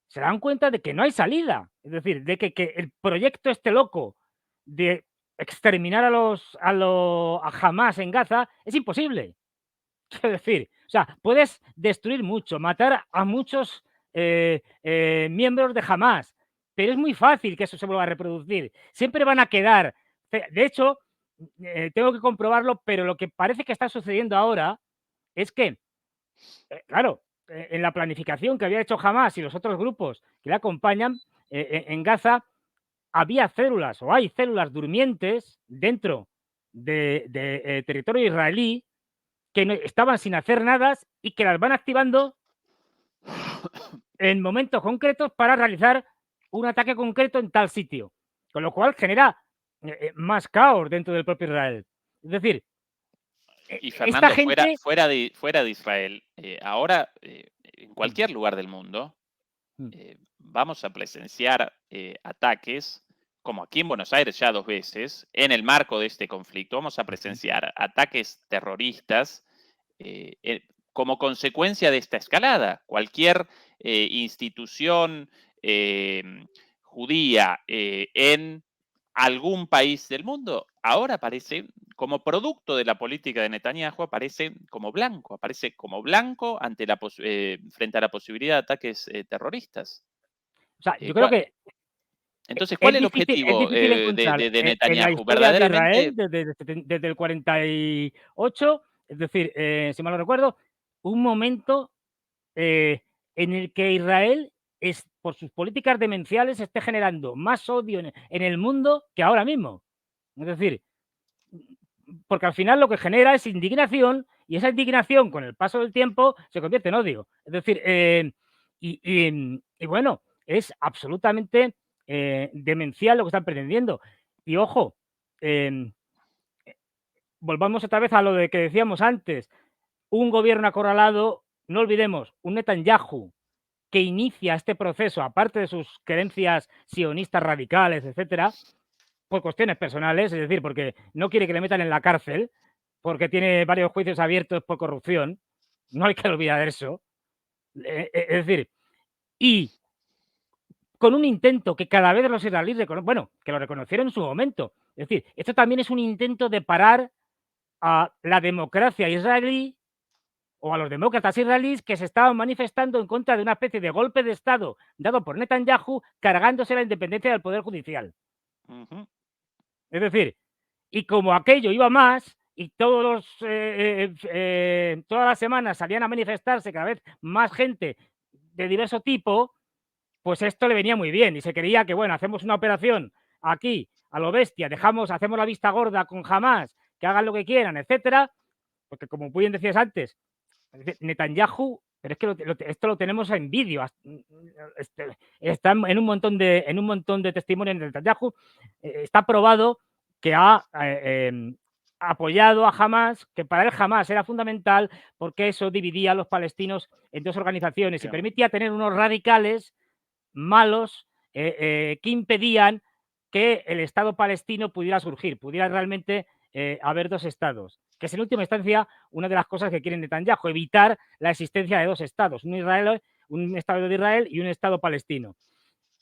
se dan cuenta de que no hay salida, es decir, de que el proyecto este loco de exterminar a Hamas en Gaza es imposible. Quiero decir, o sea, puedes destruir mucho, matar a muchos miembros de Hamas, pero es muy fácil que eso se vuelva a reproducir. Siempre van a quedar. De hecho, tengo que comprobarlo, pero lo que parece que está sucediendo ahora es que, claro, en la planificación que había hecho Hamas y los otros grupos que le acompañan en Gaza, había células o hay células durmientes dentro de territorio israelí que no, estaban sin hacer nada y que las van activando en momentos concretos para realizar un ataque concreto en tal sitio, con lo cual genera más caos dentro del propio Israel. Es decir, Y esta Fernando, gente... fuera de Israel, ahora en cualquier lugar del mundo vamos a presenciar ataques como aquí en Buenos Aires ya 2 veces, en el marco de este conflicto, vamos a presenciar ataques terroristas como consecuencia de esta escalada. Cualquier institución judía en algún país del mundo ahora aparece como producto de la política de Netanyahu, aparece como blanco ante frente a la posibilidad de ataques terroristas. O sea, yo creo que Entonces, ¿cuál es el es objetivo difícil encontrar de en la Netanyahu? historia de Israel, Verdaderamente, desde el 48, es decir, si mal no recuerdo, un momento en el que Israel, por sus políticas demenciales, esté generando más odio en el mundo que ahora mismo. Es decir, porque al final lo que genera es indignación, y esa indignación con el paso del tiempo se convierte en odio. Es decir, y bueno, es absolutamente demencial lo que están pretendiendo. Y ojo, volvamos otra vez a lo de que decíamos antes, un gobierno acorralado, no olvidemos, un Netanyahu que inicia este proceso, aparte de sus creencias sionistas radicales, etcétera, por cuestiones personales, es decir, porque no quiere que le metan en la cárcel, porque tiene varios juicios abiertos por corrupción, no hay que olvidar eso. Es decir, y con un intento que cada vez los israelíes, bueno, que lo reconocieron en su momento. Es decir, esto también es un intento de parar a la democracia israelí o a los demócratas israelíes que se estaban manifestando en contra de una especie de golpe de Estado dado por Netanyahu, cargándose la independencia del Poder Judicial. Es decir, y como aquello iba más y todas las semanas salían a manifestarse cada vez más gente de diverso tipo, pues esto le venía muy bien y se creía que, bueno, hacemos una operación aquí a lo bestia, hacemos la vista gorda con Hamas, que hagan lo que quieran, etcétera, porque como bien decías antes, Netanyahu, pero es que esto lo tenemos en vídeo, está en un montón de testimonios de Netanyahu, está probado que ha apoyado a Hamas, que para él Hamas era fundamental porque eso dividía a los palestinos en dos organizaciones y permitía tener unos radicales malos que impedían que el Estado palestino pudiera surgir, pudiera realmente haber dos estados, que es en última instancia una de las cosas que quiere Netanyahu, evitar la existencia de dos estados, un Estado de Israel y un Estado palestino.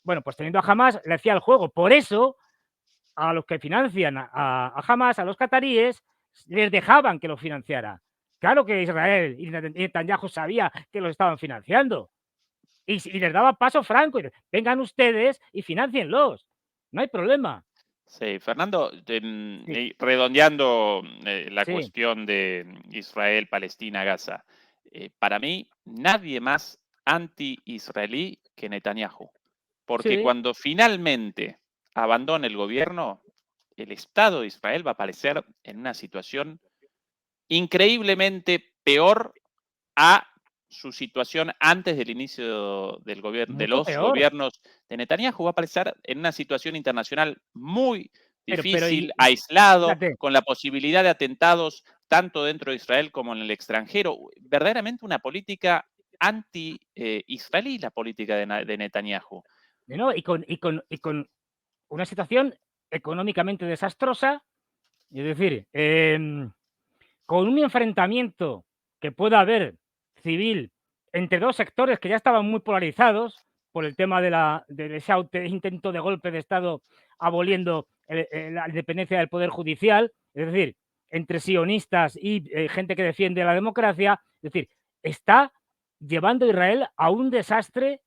Bueno, pues teniendo a Hamas le hacía el juego. Por eso, a los que financian a Hamas, a los cataríes, les dejaban que lo financiara. Claro que Israel y Netanyahu sabía que los estaban financiando. Y les daba paso franco. Y vengan ustedes y financienlos. No hay problema. Sí, Fernando, Sí. redondeando la Sí. cuestión de Israel, Palestina, Gaza, para mí nadie más anti-israelí que Netanyahu, porque Sí. cuando finalmente abandone el gobierno, el Estado de Israel va a aparecer en una situación increíblemente peor a su situación antes del inicio de Mucho los peor. gobiernos de Netanyahu. Va a aparecer en una situación internacional muy Pero difícil, aislado, fíjate, con la posibilidad de atentados tanto dentro de Israel como en el extranjero. Verdaderamente una política anti-israelí, la política de Netanyahu. ¿no? Y con una situación económicamente desastrosa, es decir, con un enfrentamiento que pueda haber civil entre dos sectores que ya estaban muy polarizados por el tema de ese intento de golpe de Estado aboliendo la independencia del Poder Judicial, es decir, entre sionistas y gente que defiende la democracia, es decir, está llevando a Israel a un desastre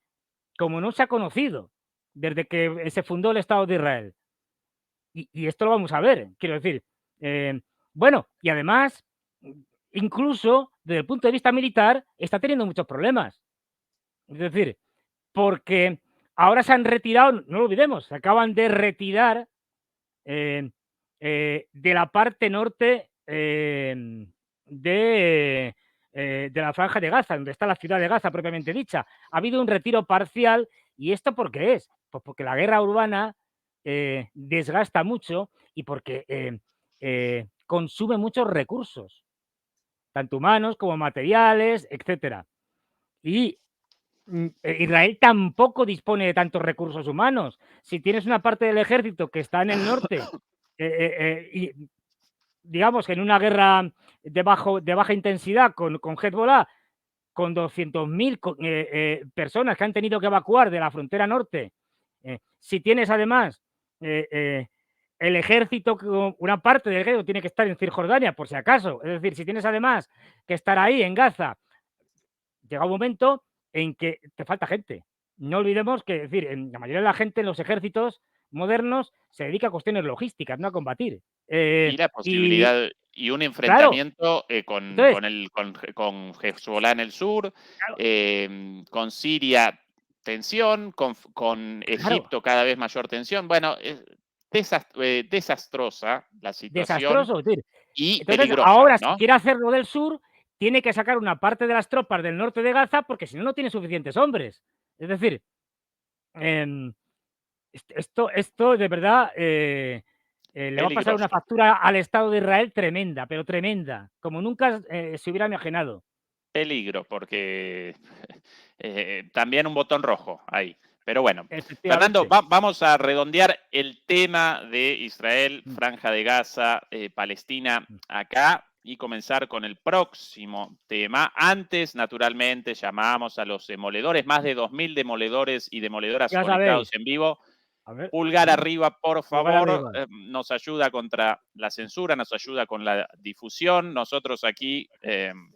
como no se ha conocido desde que se fundó el Estado de Israel. Y esto lo vamos a ver, quiero decir. Bueno, y además, incluso desde el punto de vista militar, está teniendo muchos problemas. Es decir, porque ahora se han retirado, no lo olvidemos, se acaban de retirar de la parte norte de la franja de Gaza, donde está la ciudad de Gaza propiamente dicha. Ha habido un retiro parcial. ¿Y esto por qué es? Pues porque la guerra urbana desgasta mucho y porque consume muchos recursos, tanto humanos como materiales, etcétera. Y Israel tampoco dispone de tantos recursos humanos. Si tienes una parte del ejército que está en el norte y digamos que en una guerra de baja intensidad con Hezbollah, con 200.000 personas que han tenido que evacuar de la frontera norte, si tienes además el ejército, una parte del ejército tiene que estar en Cisjordania, por si acaso, es decir, si tienes además que estar ahí en Gaza, llega un momento en que te falta gente. No olvidemos que, es decir, la mayoría de la gente en los ejércitos modernos se dedica a cuestiones logísticas, no a combatir. Y la Y posibilidad y un claro, enfrentamiento entonces, con Hezbollah en el sur, claro, con Siria tensión, con claro, Egipto cada vez mayor tensión. Bueno, desastrosa la situación desastroso. Es decir, y entonces, peligrosa, ahora, si ¿no? quiere hacerlo del sur, tiene que sacar una parte de las tropas del norte de Gaza, porque si no, no tiene suficientes hombres. Es decir, em, esto de verdad le va a pasar una Peligroso. factura al Estado de Israel tremenda, pero tremenda, como nunca se hubiera imaginado. Peligro, porque también un botón rojo ahí. Pero bueno, Fernando, Efectivamente. vamos a redondear el tema de Israel, Mm, Franja de Gaza, Palestina mm. acá y comenzar con el próximo tema. Antes, naturalmente, llamamos a los demoledores, más de 2.000 demoledores y demoledoras Ya sabéis. conectados en vivo. A ver, Pulgar arriba, por pulgar favor, arriba. nos ayuda contra la censura, nos ayuda con la difusión. Nosotros aquí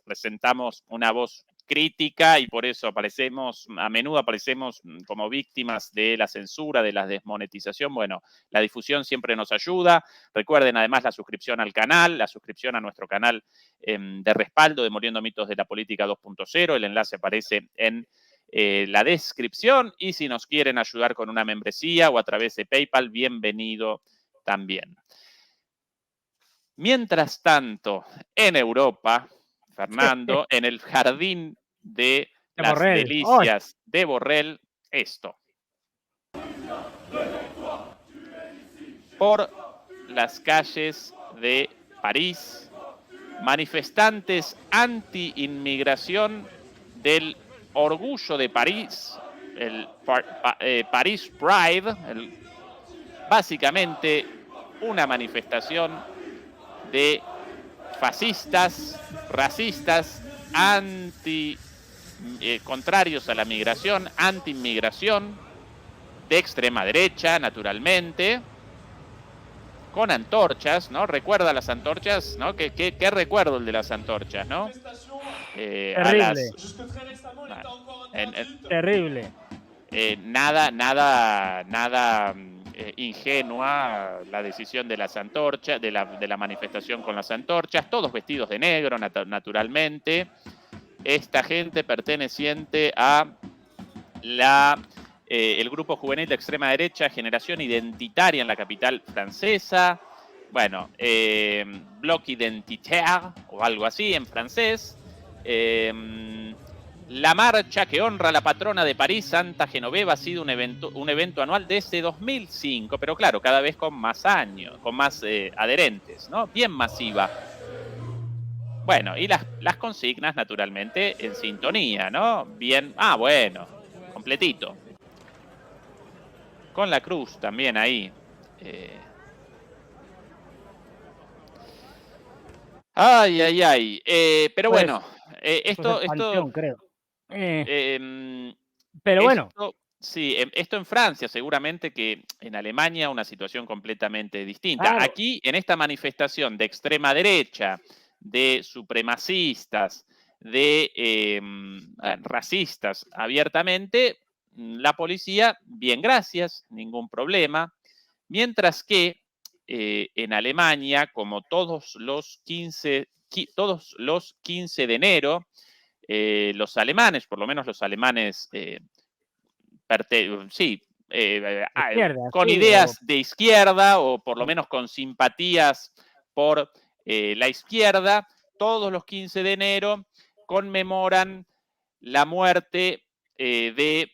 presentamos una voz crítica y por eso a menudo aparecemos como víctimas de la censura, de la desmonetización. Bueno, la difusión siempre nos ayuda. Recuerden además la suscripción al canal, la suscripción a nuestro canal de respaldo de Muriendo Mitos de la Política 2.0. El enlace aparece en la descripción y si nos quieren ayudar con una membresía o a través de PayPal, bienvenido también. Mientras tanto, en Europa, Fernando, en el jardín de De las Borrell. ¡Oh! delicias de Borrell, esto. Por las calles de París, manifestantes anti-inmigración del orgullo de París, el Paris Pride, básicamente una manifestación de fascistas, racistas, contrarios a la migración, anti-inmigración, de extrema derecha, naturalmente, con antorchas, ¿no? ¿Recuerda las antorchas? ¿No? ¿Qué recuerdo el de las antorchas, no? A Terrible. las... Terrible. Nada ingenua la decisión de las antorchas, de la manifestación con las antorchas, todos vestidos de negro, naturalmente. Esta gente perteneciente a el grupo juvenil de extrema derecha, Generación Identitaria en la capital francesa. Bueno, Bloc Identitaire o algo así en francés. La marcha que honra a la patrona de París, Santa Genoveva, ha sido un evento anual desde 2005, pero claro, cada vez con más años, con más adherentes, ¿no? Bien masiva. Bueno, y las consignas, naturalmente, en sintonía, ¿no? Bien, bueno, completito. Con la cruz también ahí. Ay. Pero Pues, bueno, esto es el panteón, creo. Pero bueno. Sí, esto en Francia, seguramente que en Alemania una situación completamente distinta. Claro. Aquí, en esta manifestación de extrema derecha, de supremacistas, de racistas abiertamente, la policía, bien, gracias, ningún problema. Mientras que en Alemania, como todos los 15 de enero, los alemanes, por lo menos los alemanes, Izquierda, con sí, ideas de izquierda o por lo menos con simpatías por la izquierda, todos los 15 de enero conmemoran la muerte de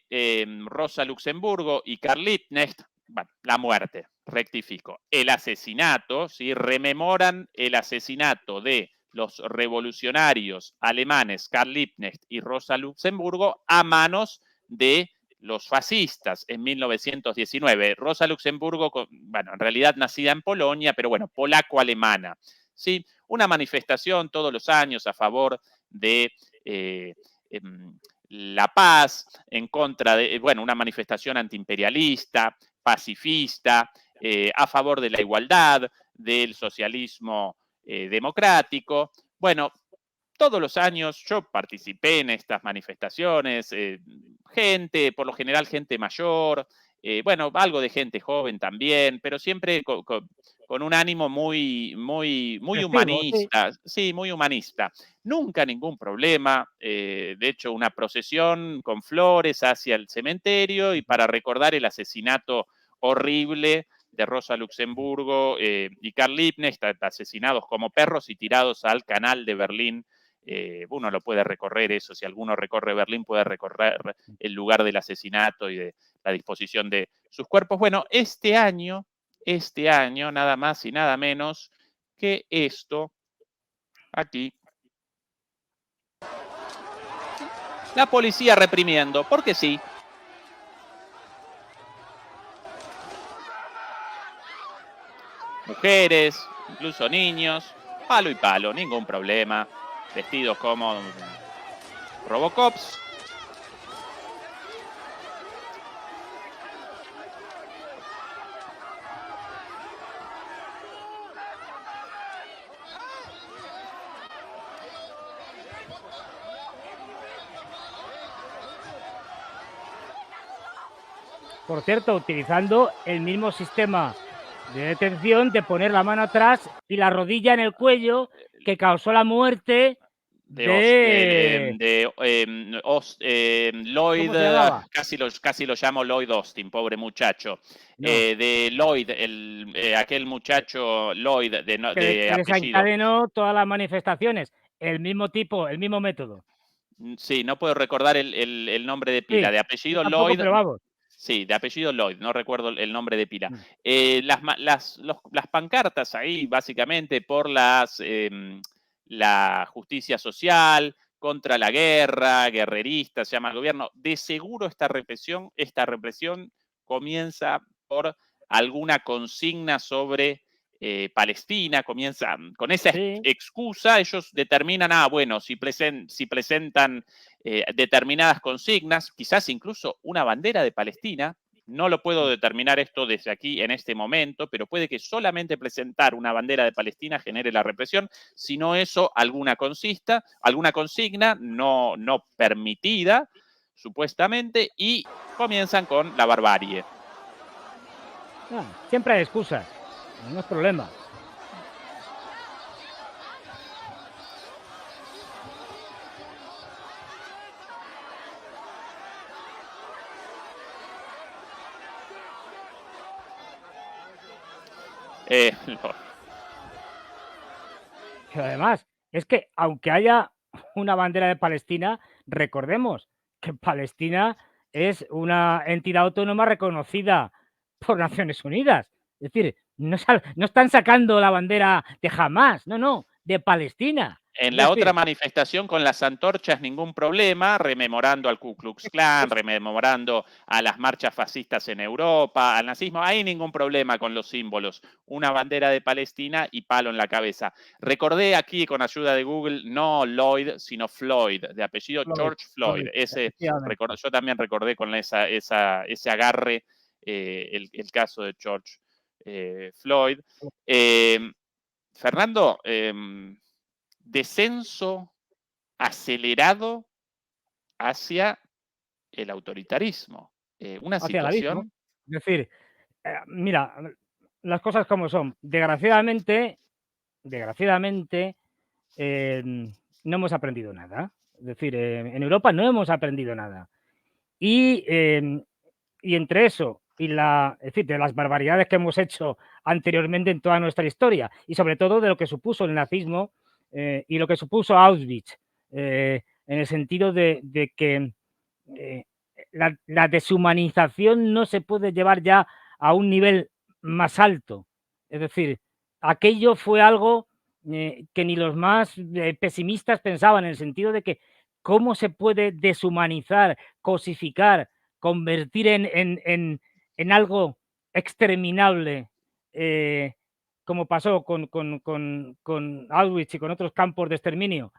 Rosa Luxemburgo y Karl Liebknecht. Bueno, la muerte, rectifico. El asesinato, ¿sí? Rememoran el asesinato de los revolucionarios alemanes Karl Liebknecht y Rosa Luxemburgo a manos de los fascistas en 1919. Rosa Luxemburgo, bueno, en realidad nacida en Polonia, pero bueno, polaco-alemana. ¿Sí? Una manifestación todos los años a favor de la paz, en contra de, bueno, una manifestación antiimperialista, pacifista, a favor de la igualdad, del socialismo democrático. Bueno, todos los años yo participé en estas manifestaciones, gente, por lo general gente mayor, bueno, algo de gente joven también, pero siempre con un ánimo muy Festivo, sí. humanista, sí, muy humanista. Nunca ningún problema, de hecho una procesión con flores hacia el cementerio y para recordar el asesinato horrible de Rosa Luxemburgo y Karl Liebknecht, asesinados como perros y tirados al canal de Berlín. Uno lo puede recorrer eso, si alguno recorre Berlín puede recorrer el lugar del asesinato y de la disposición de sus cuerpos. Bueno, este año, nada más y nada menos que esto, aquí, la policía reprimiendo, porque sí. Mujeres, incluso niños, palo y palo, ningún problema, vestidos como Robocops. Por cierto, utilizando el mismo sistema de detención de poner la mano atrás y la rodilla en el cuello que causó la muerte Lloyd, ¿cómo se llamaba? casi lo llamo Lloyd Austin, pobre muchacho. No. De Lloyd, aquel muchacho Lloyd que de apellido. desencadenó todas las manifestaciones. El mismo tipo, el mismo método. Sí, no puedo recordar el nombre de pila. Sí, De apellido tampoco, Lloyd. pero vamos. Sí, de apellido Lloyd, no recuerdo el nombre de pila. Mm. Las pancartas ahí, básicamente, por la justicia social, contra la guerra, guerreristas, se llama el gobierno. De seguro esta represión comienza por alguna consigna sobre Palestina, comienza con esa Sí. excusa, ellos determinan, bueno, si presentan determinadas consignas, quizás incluso una bandera de Palestina. No lo puedo determinar esto desde aquí en este momento, pero puede que solamente presentar una bandera de Palestina genere la represión, sino eso, alguna consigna no permitida, supuestamente, y comienzan con la barbarie. Siempre hay excusas, no es problema. Pero además, es que aunque haya una bandera de Palestina, recordemos que Palestina es una entidad autónoma reconocida por Naciones Unidas. Es decir, no están sacando la bandera de Hamás, no, de Palestina. En la otra manifestación con las antorchas, ningún problema, rememorando al Ku Klux Klan, rememorando a las marchas fascistas en Europa, al nazismo, hay ningún problema con los símbolos. Una bandera de Palestina y palo en la cabeza. Recordé aquí con ayuda de Google, no Lloyd, sino Floyd, de apellido George Floyd. Yo también recordé con ese agarre el caso de George Floyd. Fernando, descenso acelerado hacia el autoritarismo. Una situación. Es decir, mira, las cosas como son. Desgraciadamente, no hemos aprendido nada. Es decir, en Europa no hemos aprendido nada. Y entre eso y es decir, de las barbaridades que hemos hecho anteriormente en toda nuestra historia y sobre todo de lo que supuso el nazismo y lo que supuso Auschwitz, en el sentido de que la deshumanización no se puede llevar ya a un nivel más alto. Es decir, aquello fue algo que ni los más pesimistas pensaban, en el sentido de que cómo se puede deshumanizar, cosificar, convertir en algo exterminable, como pasó con Auschwitz y con otros campos de exterminio.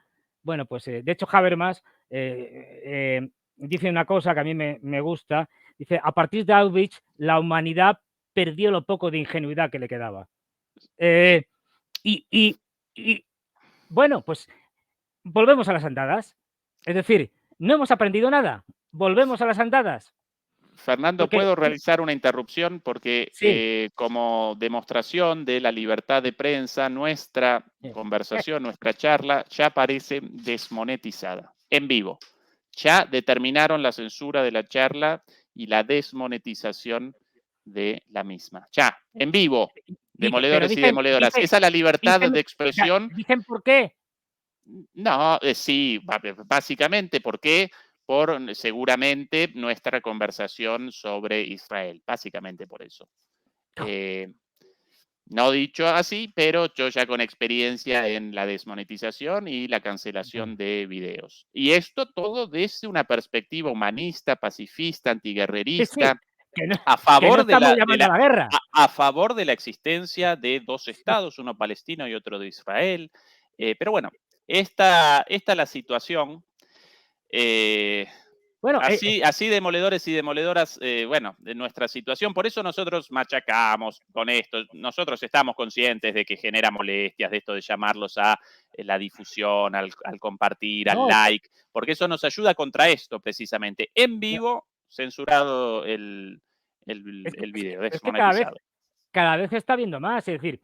Bueno, pues de hecho Habermas dice una cosa que a mí me gusta. Dice, a partir de Auschwitz la humanidad perdió lo poco de ingenuidad que le quedaba. Y bueno, pues volvemos a las andadas. Es decir, no hemos aprendido nada. Volvemos a las andadas. Fernando, Porque, ¿puedo realizar una interrupción? Porque sí, como demostración de la libertad de prensa, nuestra conversación, nuestra charla, ya parece desmonetizada, en vivo. Ya determinaron la censura de la charla y la desmonetización de la misma. Ya, en vivo, pero demoledores y demoledoras. Esa es la libertad de expresión. dicen por qué. No, sí, básicamente, ¿por qué? Por seguramente nuestra conversación sobre Israel, básicamente por eso. No dicho así, pero yo ya con experiencia en la desmonetización y la cancelación de videos. Y esto todo desde una perspectiva humanista, pacifista, Sí, antiguerrerista, que no, a que no favor estamos llamando a la guerra. a favor de la existencia de dos estados, uno palestino y otro de Israel. Pero bueno, esta es la situación. Bueno, Así demoledores y demoledoras, bueno, de nuestra situación. Por eso nosotros machacamos con esto. Nosotros estamos conscientes de que genera molestias, de esto de llamarlos a la difusión, al compartir, al no, like, porque eso nos ayuda contra esto precisamente. En vivo, censurado el video, es que cada desmonetizado. vez se está viendo más. Es decir,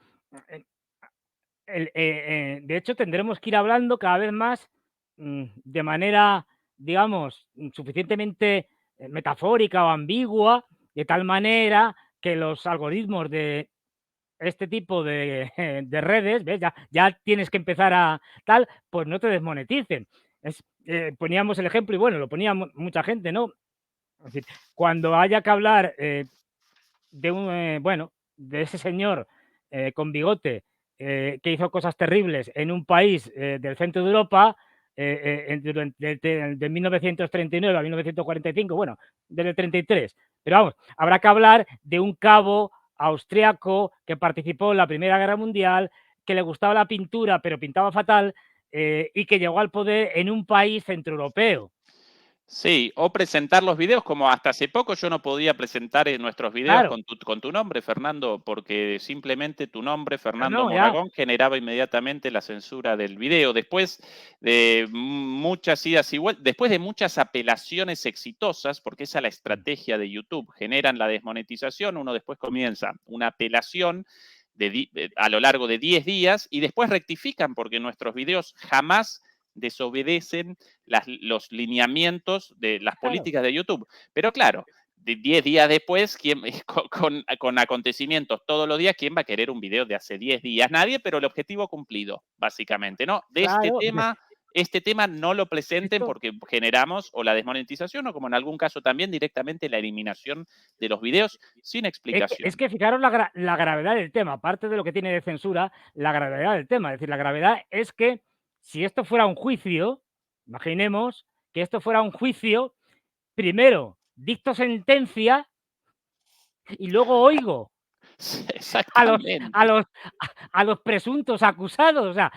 de hecho, tendremos que ir hablando cada vez más de manera, digamos, suficientemente metafórica o ambigua, de tal manera que los algoritmos de este tipo de, de redes, ¿ves? Ya tienes que empezar a tal, pues no te desmoneticen. Poníamos el ejemplo, y bueno, lo ponía mucha gente, ¿no? Es decir, cuando haya que hablar de un, bueno, de ese señor con bigote que hizo cosas terribles en un país del centro de Europa de 1939 a 1945, bueno, del 33. Pero vamos, habrá que hablar de un cabo austriaco que participó en la Primera Guerra Mundial, que le gustaba la pintura, pero pintaba fatal, y que llegó al poder en un país centroeuropeo. Sí, o presentar los videos, como hasta hace poco yo no podía presentar nuestros videos Claro, con tu nombre, Fernando, porque simplemente tu nombre, Fernando no, ya. Monagón, generaba inmediatamente la censura del video. Después de muchas idas y vueltas, después de muchas apelaciones exitosas, porque esa es la estrategia de YouTube, generan la desmonetización, uno después comienza una apelación a lo largo de 10 días y después rectifican porque nuestros videos jamás desobedecen los lineamientos de las Claro. políticas de YouTube. Pero claro, 10 días después, con acontecimientos todos los días, ¿quién va a querer un video de hace 10 días? Nadie, pero el objetivo cumplido, básicamente, ¿no? De Claro, este tema no lo presenten esto, porque generamos o la desmonetización o como en algún caso también directamente la eliminación de los videos sin es explicación. que fijaros la gravedad del tema, aparte de lo que tiene de censura, la gravedad del tema. Es decir, la gravedad es que si esto fuera un juicio, imaginemos que esto fuera un juicio, primero dicto sentencia y luego oigo a los, a Exactamente. los, a los presuntos acusados. O sea,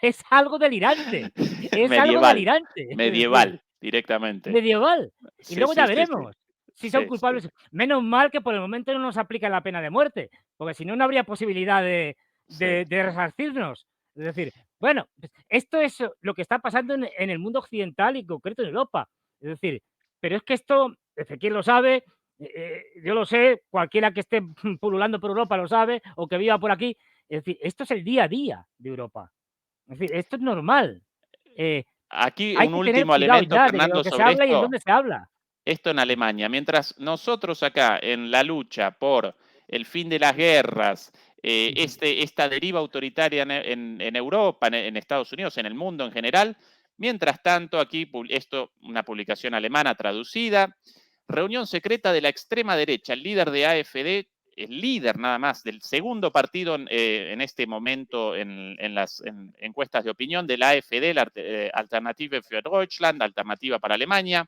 es algo delirante. Es algo Medieval, delirante. Es decir, medieval, directamente. medieval. Y Sí, luego ya sí, sí, sí. veremos si son Sí, sí. culpables. Menos mal que por el momento no nos aplica la pena de muerte, porque si no, no habría posibilidad Sí. de resarcirnos. Es decir, bueno, pues esto es lo que está pasando en el mundo occidental y en concreto en Europa. Es decir, pero es que esto, Ezequiel lo sabe, yo lo sé, cualquiera que esté pululando por Europa lo sabe, o que viva por aquí. Es decir, esto es el día a día de Europa. Es decir, esto es normal. Eh, Aquí Hay un que tener último cuidado elemento, ya de lo Fernando, que se sobre habla y en esto. dónde se habla. Esto en Alemania. Mientras nosotros acá en la lucha por el fin de las guerras, esta deriva autoritaria en Europa, en Estados Unidos, en el mundo en general, mientras tanto aquí, esto, una publicación alemana traducida, reunión secreta de la extrema derecha, el líder de AfD el líder nada más del segundo partido en este momento en las encuestas de opinión de la AfD, la Alternative für Deutschland, Alternativa para Alemania.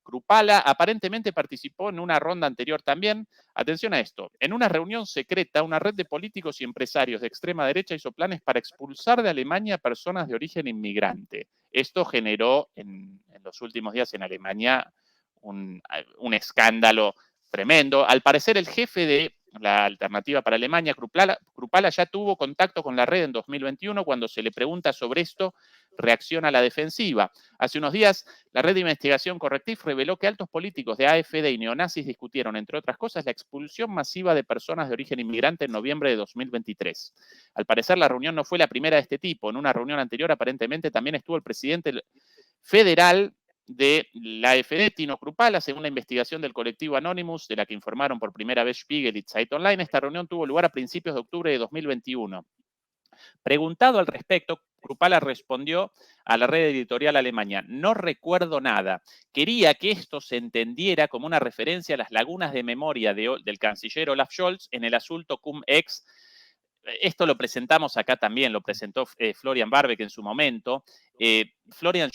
Krupala aparentemente participó en una ronda anterior también. Atención a esto. En una reunión secreta, una red de políticos y empresarios de extrema derecha hizo planes para expulsar de Alemania a personas de origen inmigrante. Esto generó en los últimos días en Alemania un escándalo tremendo. Al parecer, el jefe de la Alternativa para Alemania, Krupala, ya tuvo contacto con la red en 2021. Cuando se le pregunta sobre esto, reacciona a la defensiva. Hace unos días, la red de investigación Correctiv reveló que altos políticos de AfD y neonazis discutieron, entre otras cosas, la expulsión masiva de personas de origen inmigrante en noviembre de 2023. Al parecer, la reunión no fue la primera de este tipo. En una reunión anterior, aparentemente, también estuvo el presidente federal de la AfD, Tino Krupala, según la investigación del colectivo Anonymous, de la que informaron por primera vez Spiegel y Zeit Online. Esta reunión tuvo lugar a principios de octubre de 2021. Preguntado al respecto, Krupala respondió a la red editorial alemana: no recuerdo nada. Quería que esto se entendiera como una referencia a las lagunas de memoria del canciller Olaf Scholz en el asunto Cum-Ex. Esto lo presentamos acá también, lo presentó Florian Warbeck en su momento. Florian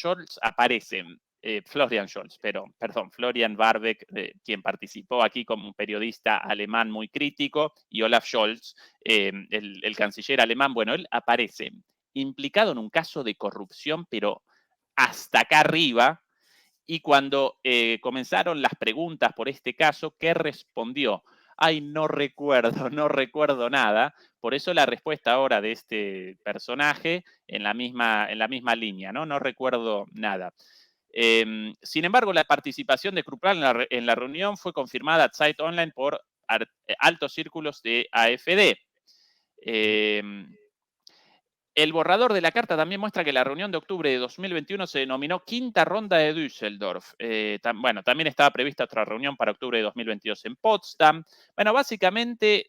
Warbeck, quien participó aquí como un periodista alemán muy crítico, y Olaf Scholz, el canciller alemán. Bueno, él aparece implicado en un caso de corrupción, pero hasta acá arriba. Y cuando comenzaron las preguntas por este caso, ¿qué respondió? Ay, no recuerdo nada. Por eso la respuesta ahora de este personaje en la misma línea, ¿no? No recuerdo nada. Sin embargo, la participación de Krupala en la reunión fue confirmada a Zeit Online por altos círculos de AfD. El borrador de la carta también muestra que la reunión de octubre de 2021 se denominó Quinta Ronda de Düsseldorf. Bueno, también estaba prevista otra reunión para octubre de 2022 en Potsdam. Bueno, básicamente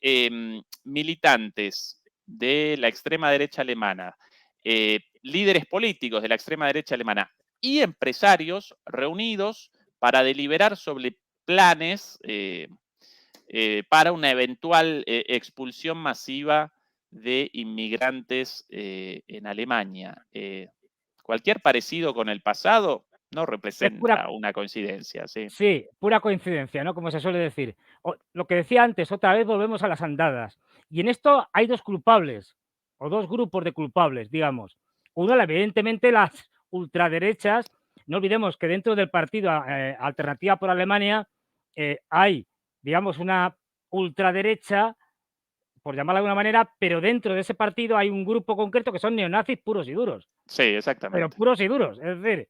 militantes de la extrema derecha alemana, líderes políticos de la extrema derecha alemana y empresarios reunidos para deliberar sobre planes para una eventual expulsión masiva de inmigrantes en Alemania. Cualquier parecido con el pasado no representa una coincidencia. ¿Sí? Sí, pura coincidencia, ¿no? Como se suele decir. Lo que decía antes, otra vez volvemos a las andadas. Y en esto hay dos culpables, o dos grupos de culpables, digamos. Uno, evidentemente, las ultraderechas. No olvidemos que dentro del partido Alternativa por Alemania hay, digamos, una ultraderecha, por llamarla de alguna manera, pero dentro de ese partido hay un grupo concreto que son neonazis puros y duros. Sí, exactamente. Pero puros y duros. Es decir,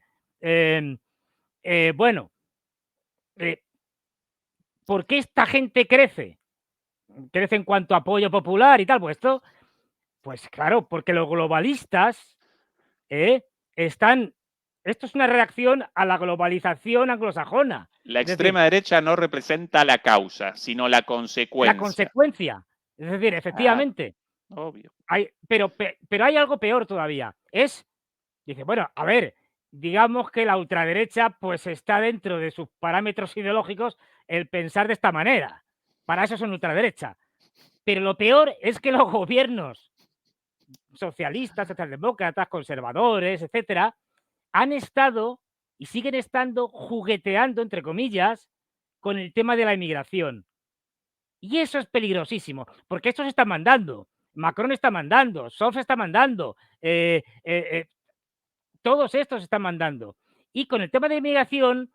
bueno, ¿por qué esta gente crece? Crece en cuanto a apoyo popular y tal. Pues claro, porque los globalistas están. Esto es una reacción a la globalización anglosajona. La extrema derecha no representa la causa, sino la consecuencia. La consecuencia. Es decir, efectivamente. Obvio. Pero hay algo peor todavía. Dice, bueno, a ver, digamos que la ultraderecha pues está dentro de sus parámetros ideológicos el pensar de esta manera. Para eso son ultraderecha. Pero lo peor es que los gobiernos socialistas, socialdemócratas, conservadores, etcétera, han estado y siguen estando jugueteando, entre comillas, con el tema de la inmigración. Y eso es peligrosísimo, porque estos están mandando. Macron está mandando, Scholz está mandando, todos estos están mandando. Y con el tema de inmigración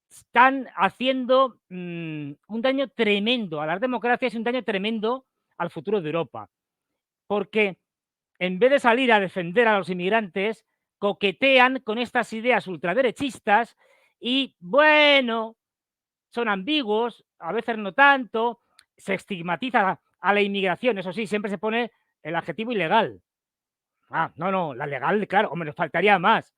están haciendo un daño tremendo a las democracias y un daño tremendo al futuro de Europa. Porque en vez de salir a defender a los inmigrantes, coquetean con estas ideas ultraderechistas y, bueno, son ambiguos, a veces no tanto, se estigmatiza a la inmigración, eso sí, siempre se pone el adjetivo ilegal. No, la legal, claro, me nos faltaría más.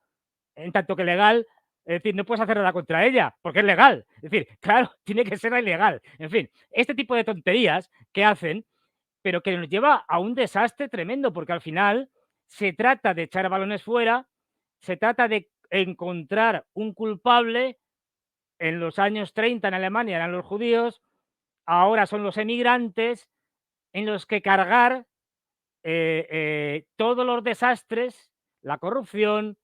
En tanto que legal, es decir, no puedes hacer nada contra ella, porque es legal. Es decir, claro, tiene que ser ilegal. En fin, este tipo de tonterías que hacen, pero que nos lleva a un desastre tremendo, porque al final se trata de echar balones fuera, se trata de encontrar un culpable. En los años 30 en Alemania eran los judíos, ahora son los emigrantes en los que cargar todos los desastres, la corrupción,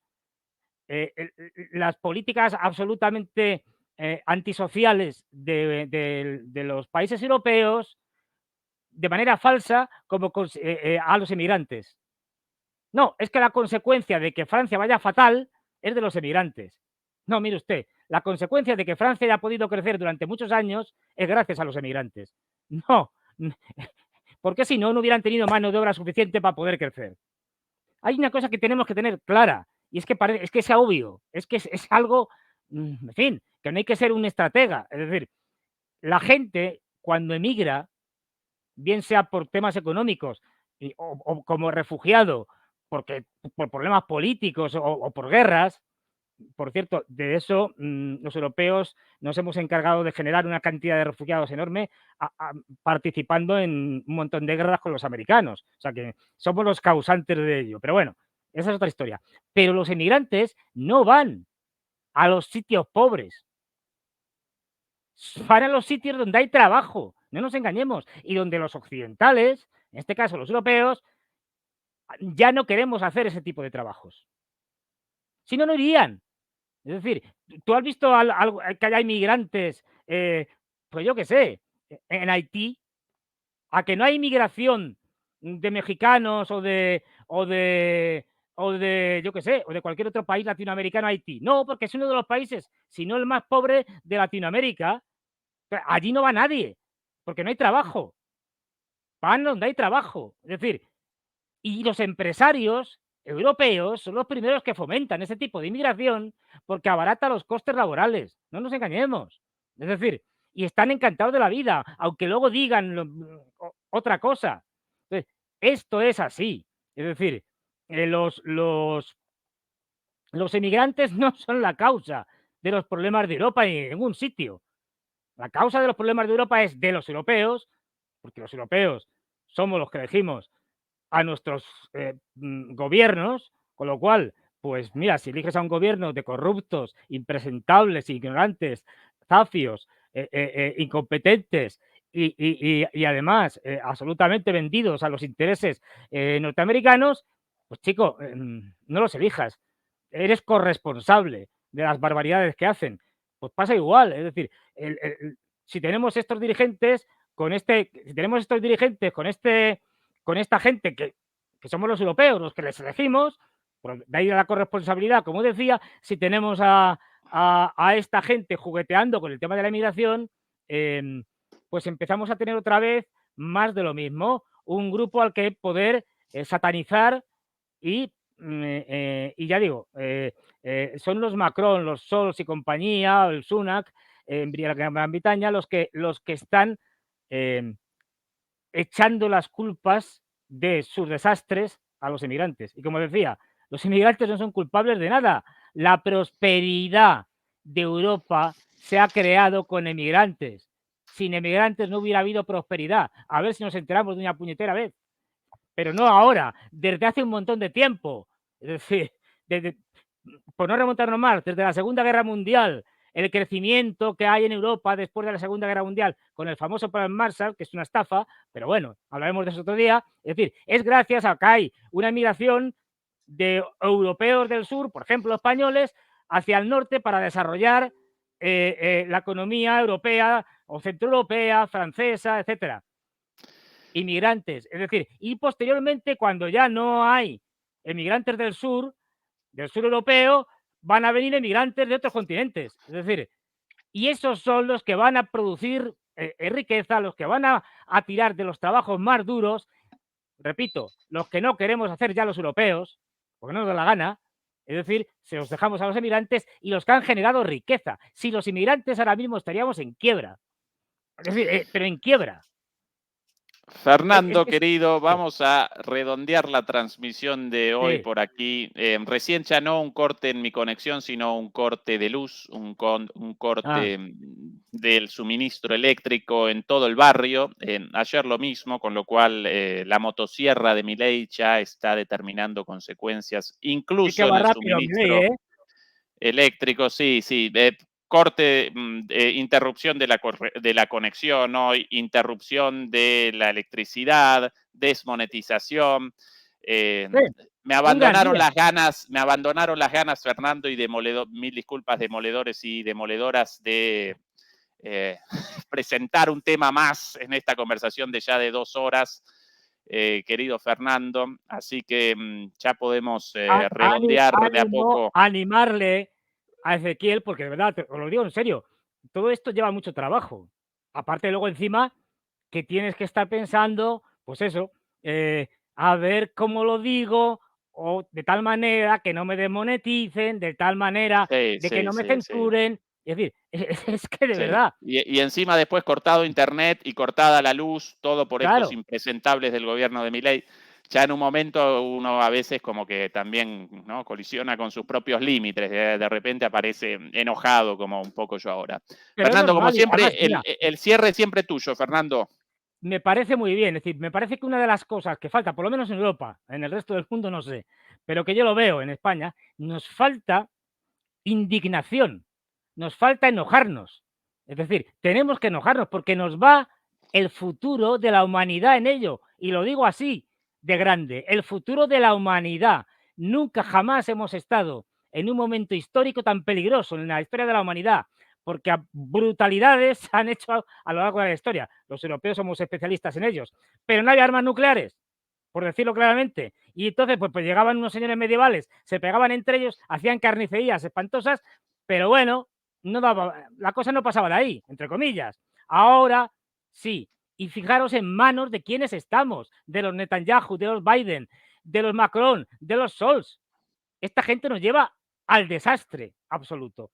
las políticas absolutamente antisociales de los países europeos de manera falsa como a los emigrantes. No, es que la consecuencia de que Francia vaya fatal es de los emigrantes. No, mire usted, la consecuencia de que Francia haya podido crecer durante muchos años es gracias a los emigrantes. No, porque si no, no hubieran tenido mano de obra suficiente para poder crecer. Hay una cosa que tenemos que tener clara, y es que es obvio, es que es algo, en fin, que no hay que ser un estratega. Es decir, la gente cuando emigra, bien sea por temas económicos o como refugiado, porque por problemas políticos o por guerras. Por cierto, de eso los europeos nos hemos encargado de generar una cantidad de refugiados enorme participando en un montón de guerras con los americanos. O sea que somos los causantes de ello. Pero bueno, esa es otra historia. Pero los emigrantes no van a los sitios pobres, van a los sitios donde hay trabajo, no nos engañemos, y donde los occidentales, en este caso los europeos, ya no queremos hacer ese tipo de trabajos. Si no, no irían. Es decir, ¿tú has visto que haya inmigrantes, pues yo qué sé, en Haití? ¿A que no hay inmigración de mexicanos o de, yo qué sé, o de cualquier otro país latinoamericano a Haití? No, porque es uno de los países, si no el más pobre de Latinoamérica. Allí no va nadie, porque no hay trabajo. Van donde hay trabajo. Es decir, y los empresarios europeos son los primeros que fomentan ese tipo de inmigración porque abarata los costes laborales. No nos engañemos. Es decir, y están encantados de la vida, aunque luego digan otra cosa. Entonces, esto es así. Es decir, los emigrantes no son la causa de los problemas de Europa ni en ningún sitio. La causa de los problemas de Europa es de los europeos, porque los europeos somos los que elegimos a nuestros gobiernos, con lo cual, pues mira, si eliges a un gobierno de corruptos, impresentables, ignorantes, zafios, incompetentes y además absolutamente vendidos a los intereses norteamericanos, pues chico, no los elijas. Eres corresponsable de las barbaridades que hacen. Pues pasa igual, es decir, si tenemos estos dirigentes con esta gente que somos los europeos, los que les elegimos, pues de ahí la corresponsabilidad, como decía, si tenemos a esta gente jugueteando con el tema de la inmigración, pues empezamos a tener otra vez más de lo mismo, un grupo al que poder satanizar y ya digo, son los Macron, los Scholz y compañía, el Sunak, en Gran Bretaña, los que están echando las culpas de sus desastres a los inmigrantes. Y como decía, los inmigrantes no son culpables de nada. La prosperidad de Europa se ha creado con emigrantes. Sin emigrantes no hubiera habido prosperidad. A ver si nos enteramos de una puñetera vez. Pero no ahora, desde hace un montón de tiempo. Es decir, por no remontarnos más, desde la Segunda Guerra Mundial, el crecimiento que hay en Europa después de la Segunda Guerra Mundial con el famoso Plan Marshall, que es una estafa, pero bueno, hablaremos de eso otro día. Es decir, es gracias a que hay una migración de europeos del sur, por ejemplo, españoles, hacia el norte para desarrollar la economía europea o centroeuropea, francesa, etcétera. Inmigrantes, es decir, y posteriormente, cuando ya no hay emigrantes del sur europeo, van a venir emigrantes de otros continentes. Es decir, y esos son los que van a producir riqueza, los que van a tirar de los trabajos más duros, repito, los que no queremos hacer ya los europeos, porque no nos da la gana, es decir, se los dejamos a los emigrantes y los que han generado riqueza. Si los inmigrantes ahora mismo estaríamos en quiebra, es decir, pero en quiebra. Fernando, querido, vamos a redondear la transmisión de hoy por aquí. Recién ya no un corte en mi conexión, sino un corte de luz, un corte del suministro eléctrico en todo el barrio. Ayer lo mismo, con lo cual la motosierra de Milei ya está determinando consecuencias, incluso en el suministro eléctrico. Sí, sí. corte, interrupción de la conexión, ¿no? Interrupción de la electricidad, desmonetización. Sí, Me un gran abandonaron día. las ganas, Fernando, y mil disculpas, demoledores y demoledoras, de presentar un tema más en esta conversación de ya de 2 horas, querido Fernando. Así que ya podemos redondear de a poco. Animarle a Ezequiel, porque de verdad, os lo digo en serio, todo esto lleva mucho trabajo. Aparte, luego encima, que tienes que estar pensando, pues eso, a ver cómo lo digo, o de tal manera que no me desmoneticen, de tal manera Sí, de que sí, no me sí, sí. censuren. Es decir, es que de Sí. verdad, Y encima después cortado internet y cortada la luz, todo por estos claro. impresentables del gobierno de Milei. Ya en un momento uno a veces como que también, ¿no?, colisiona con sus propios límites. De repente aparece enojado, como un poco yo ahora. Pero es Fernando, como normal y siempre, además, mira, el cierre siempre tuyo, Fernando. me parece muy bien, es decir, me parece que una de las cosas que falta, por lo menos en Europa, en el resto del mundo no sé, pero que yo lo veo en España, nos falta indignación, nos falta enojarnos. Es decir, tenemos que enojarnos porque nos va el futuro de la humanidad en ello. Y lo digo así, de grande, el futuro de la humanidad. Nunca jamás hemos estado en un momento histórico tan peligroso en la historia de la humanidad, porque brutalidades se han hecho a lo largo de la historia. Los europeos somos especialistas en ellos, pero no hay armas nucleares, por decirlo claramente. Y entonces, pues llegaban unos señores medievales, se pegaban entre ellos, hacían carnicerías espantosas, pero bueno, no daba, la cosa no pasaba de ahí, entre comillas. Ahora sí. Y fijaros en manos de quienes estamos, de los Netanyahu, de los Biden, de los Macron, de los Scholz. Esta gente nos lleva al desastre absoluto.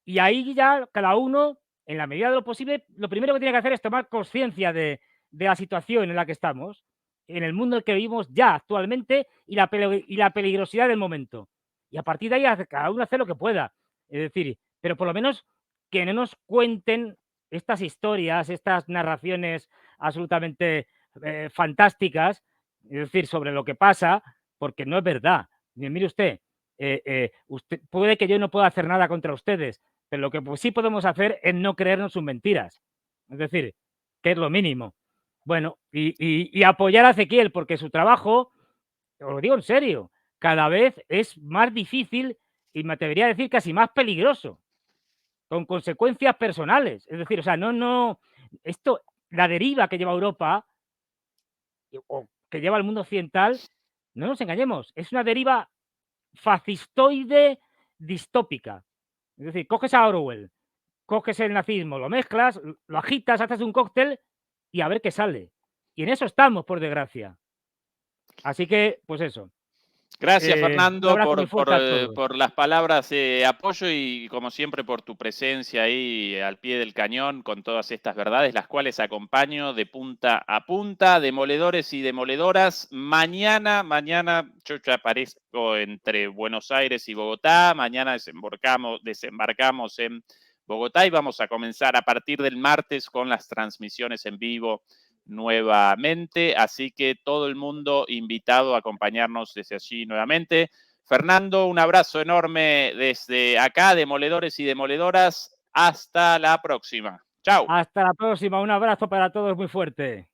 Y ahí ya cada uno, en la medida de lo posible, lo primero que tiene que hacer es tomar conciencia de la situación en la que estamos, en el mundo en el que vivimos ya actualmente y la peligrosidad del momento. Y a partir de ahí cada uno hace lo que pueda. Es decir, pero por lo menos que no nos cuenten estas historias, estas narraciones absolutamente fantásticas, es decir, sobre lo que pasa, porque no es verdad. Mire usted, usted, puede que yo no pueda hacer nada contra ustedes, pero lo que pues sí podemos hacer es no creernos sus mentiras. Es decir, que es lo mínimo. Bueno, y apoyar a Ezequiel, porque su trabajo, os lo digo en serio, cada vez es más difícil y me atrevería a decir casi más peligroso, con consecuencias personales. Es decir, o sea, no, esto, la deriva que lleva Europa o que lleva el mundo occidental, no nos engañemos, es una deriva fascistoide distópica. Es decir, coges a Orwell, coges el nazismo, lo mezclas, lo agitas, haces un cóctel y a ver qué sale. Y en eso estamos, por desgracia. Así que, pues eso. Gracias, Un Fernando, abrazo muy fuerte a todos. por las palabras de apoyo y, como siempre, por tu presencia ahí al pie del cañón con todas estas verdades, las cuales acompaño de punta a punta. Demoledores y demoledoras, mañana yo ya aparezco entre Buenos Aires y Bogotá. Mañana desembarcamos en Bogotá y vamos a comenzar a partir del martes con las transmisiones en vivo nuevamente, así que todo el mundo invitado a acompañarnos desde allí nuevamente. Fernando, un abrazo enorme desde acá, demoledores y demoledoras. Hasta la próxima. Chao. Hasta la próxima. Un abrazo para todos muy fuerte.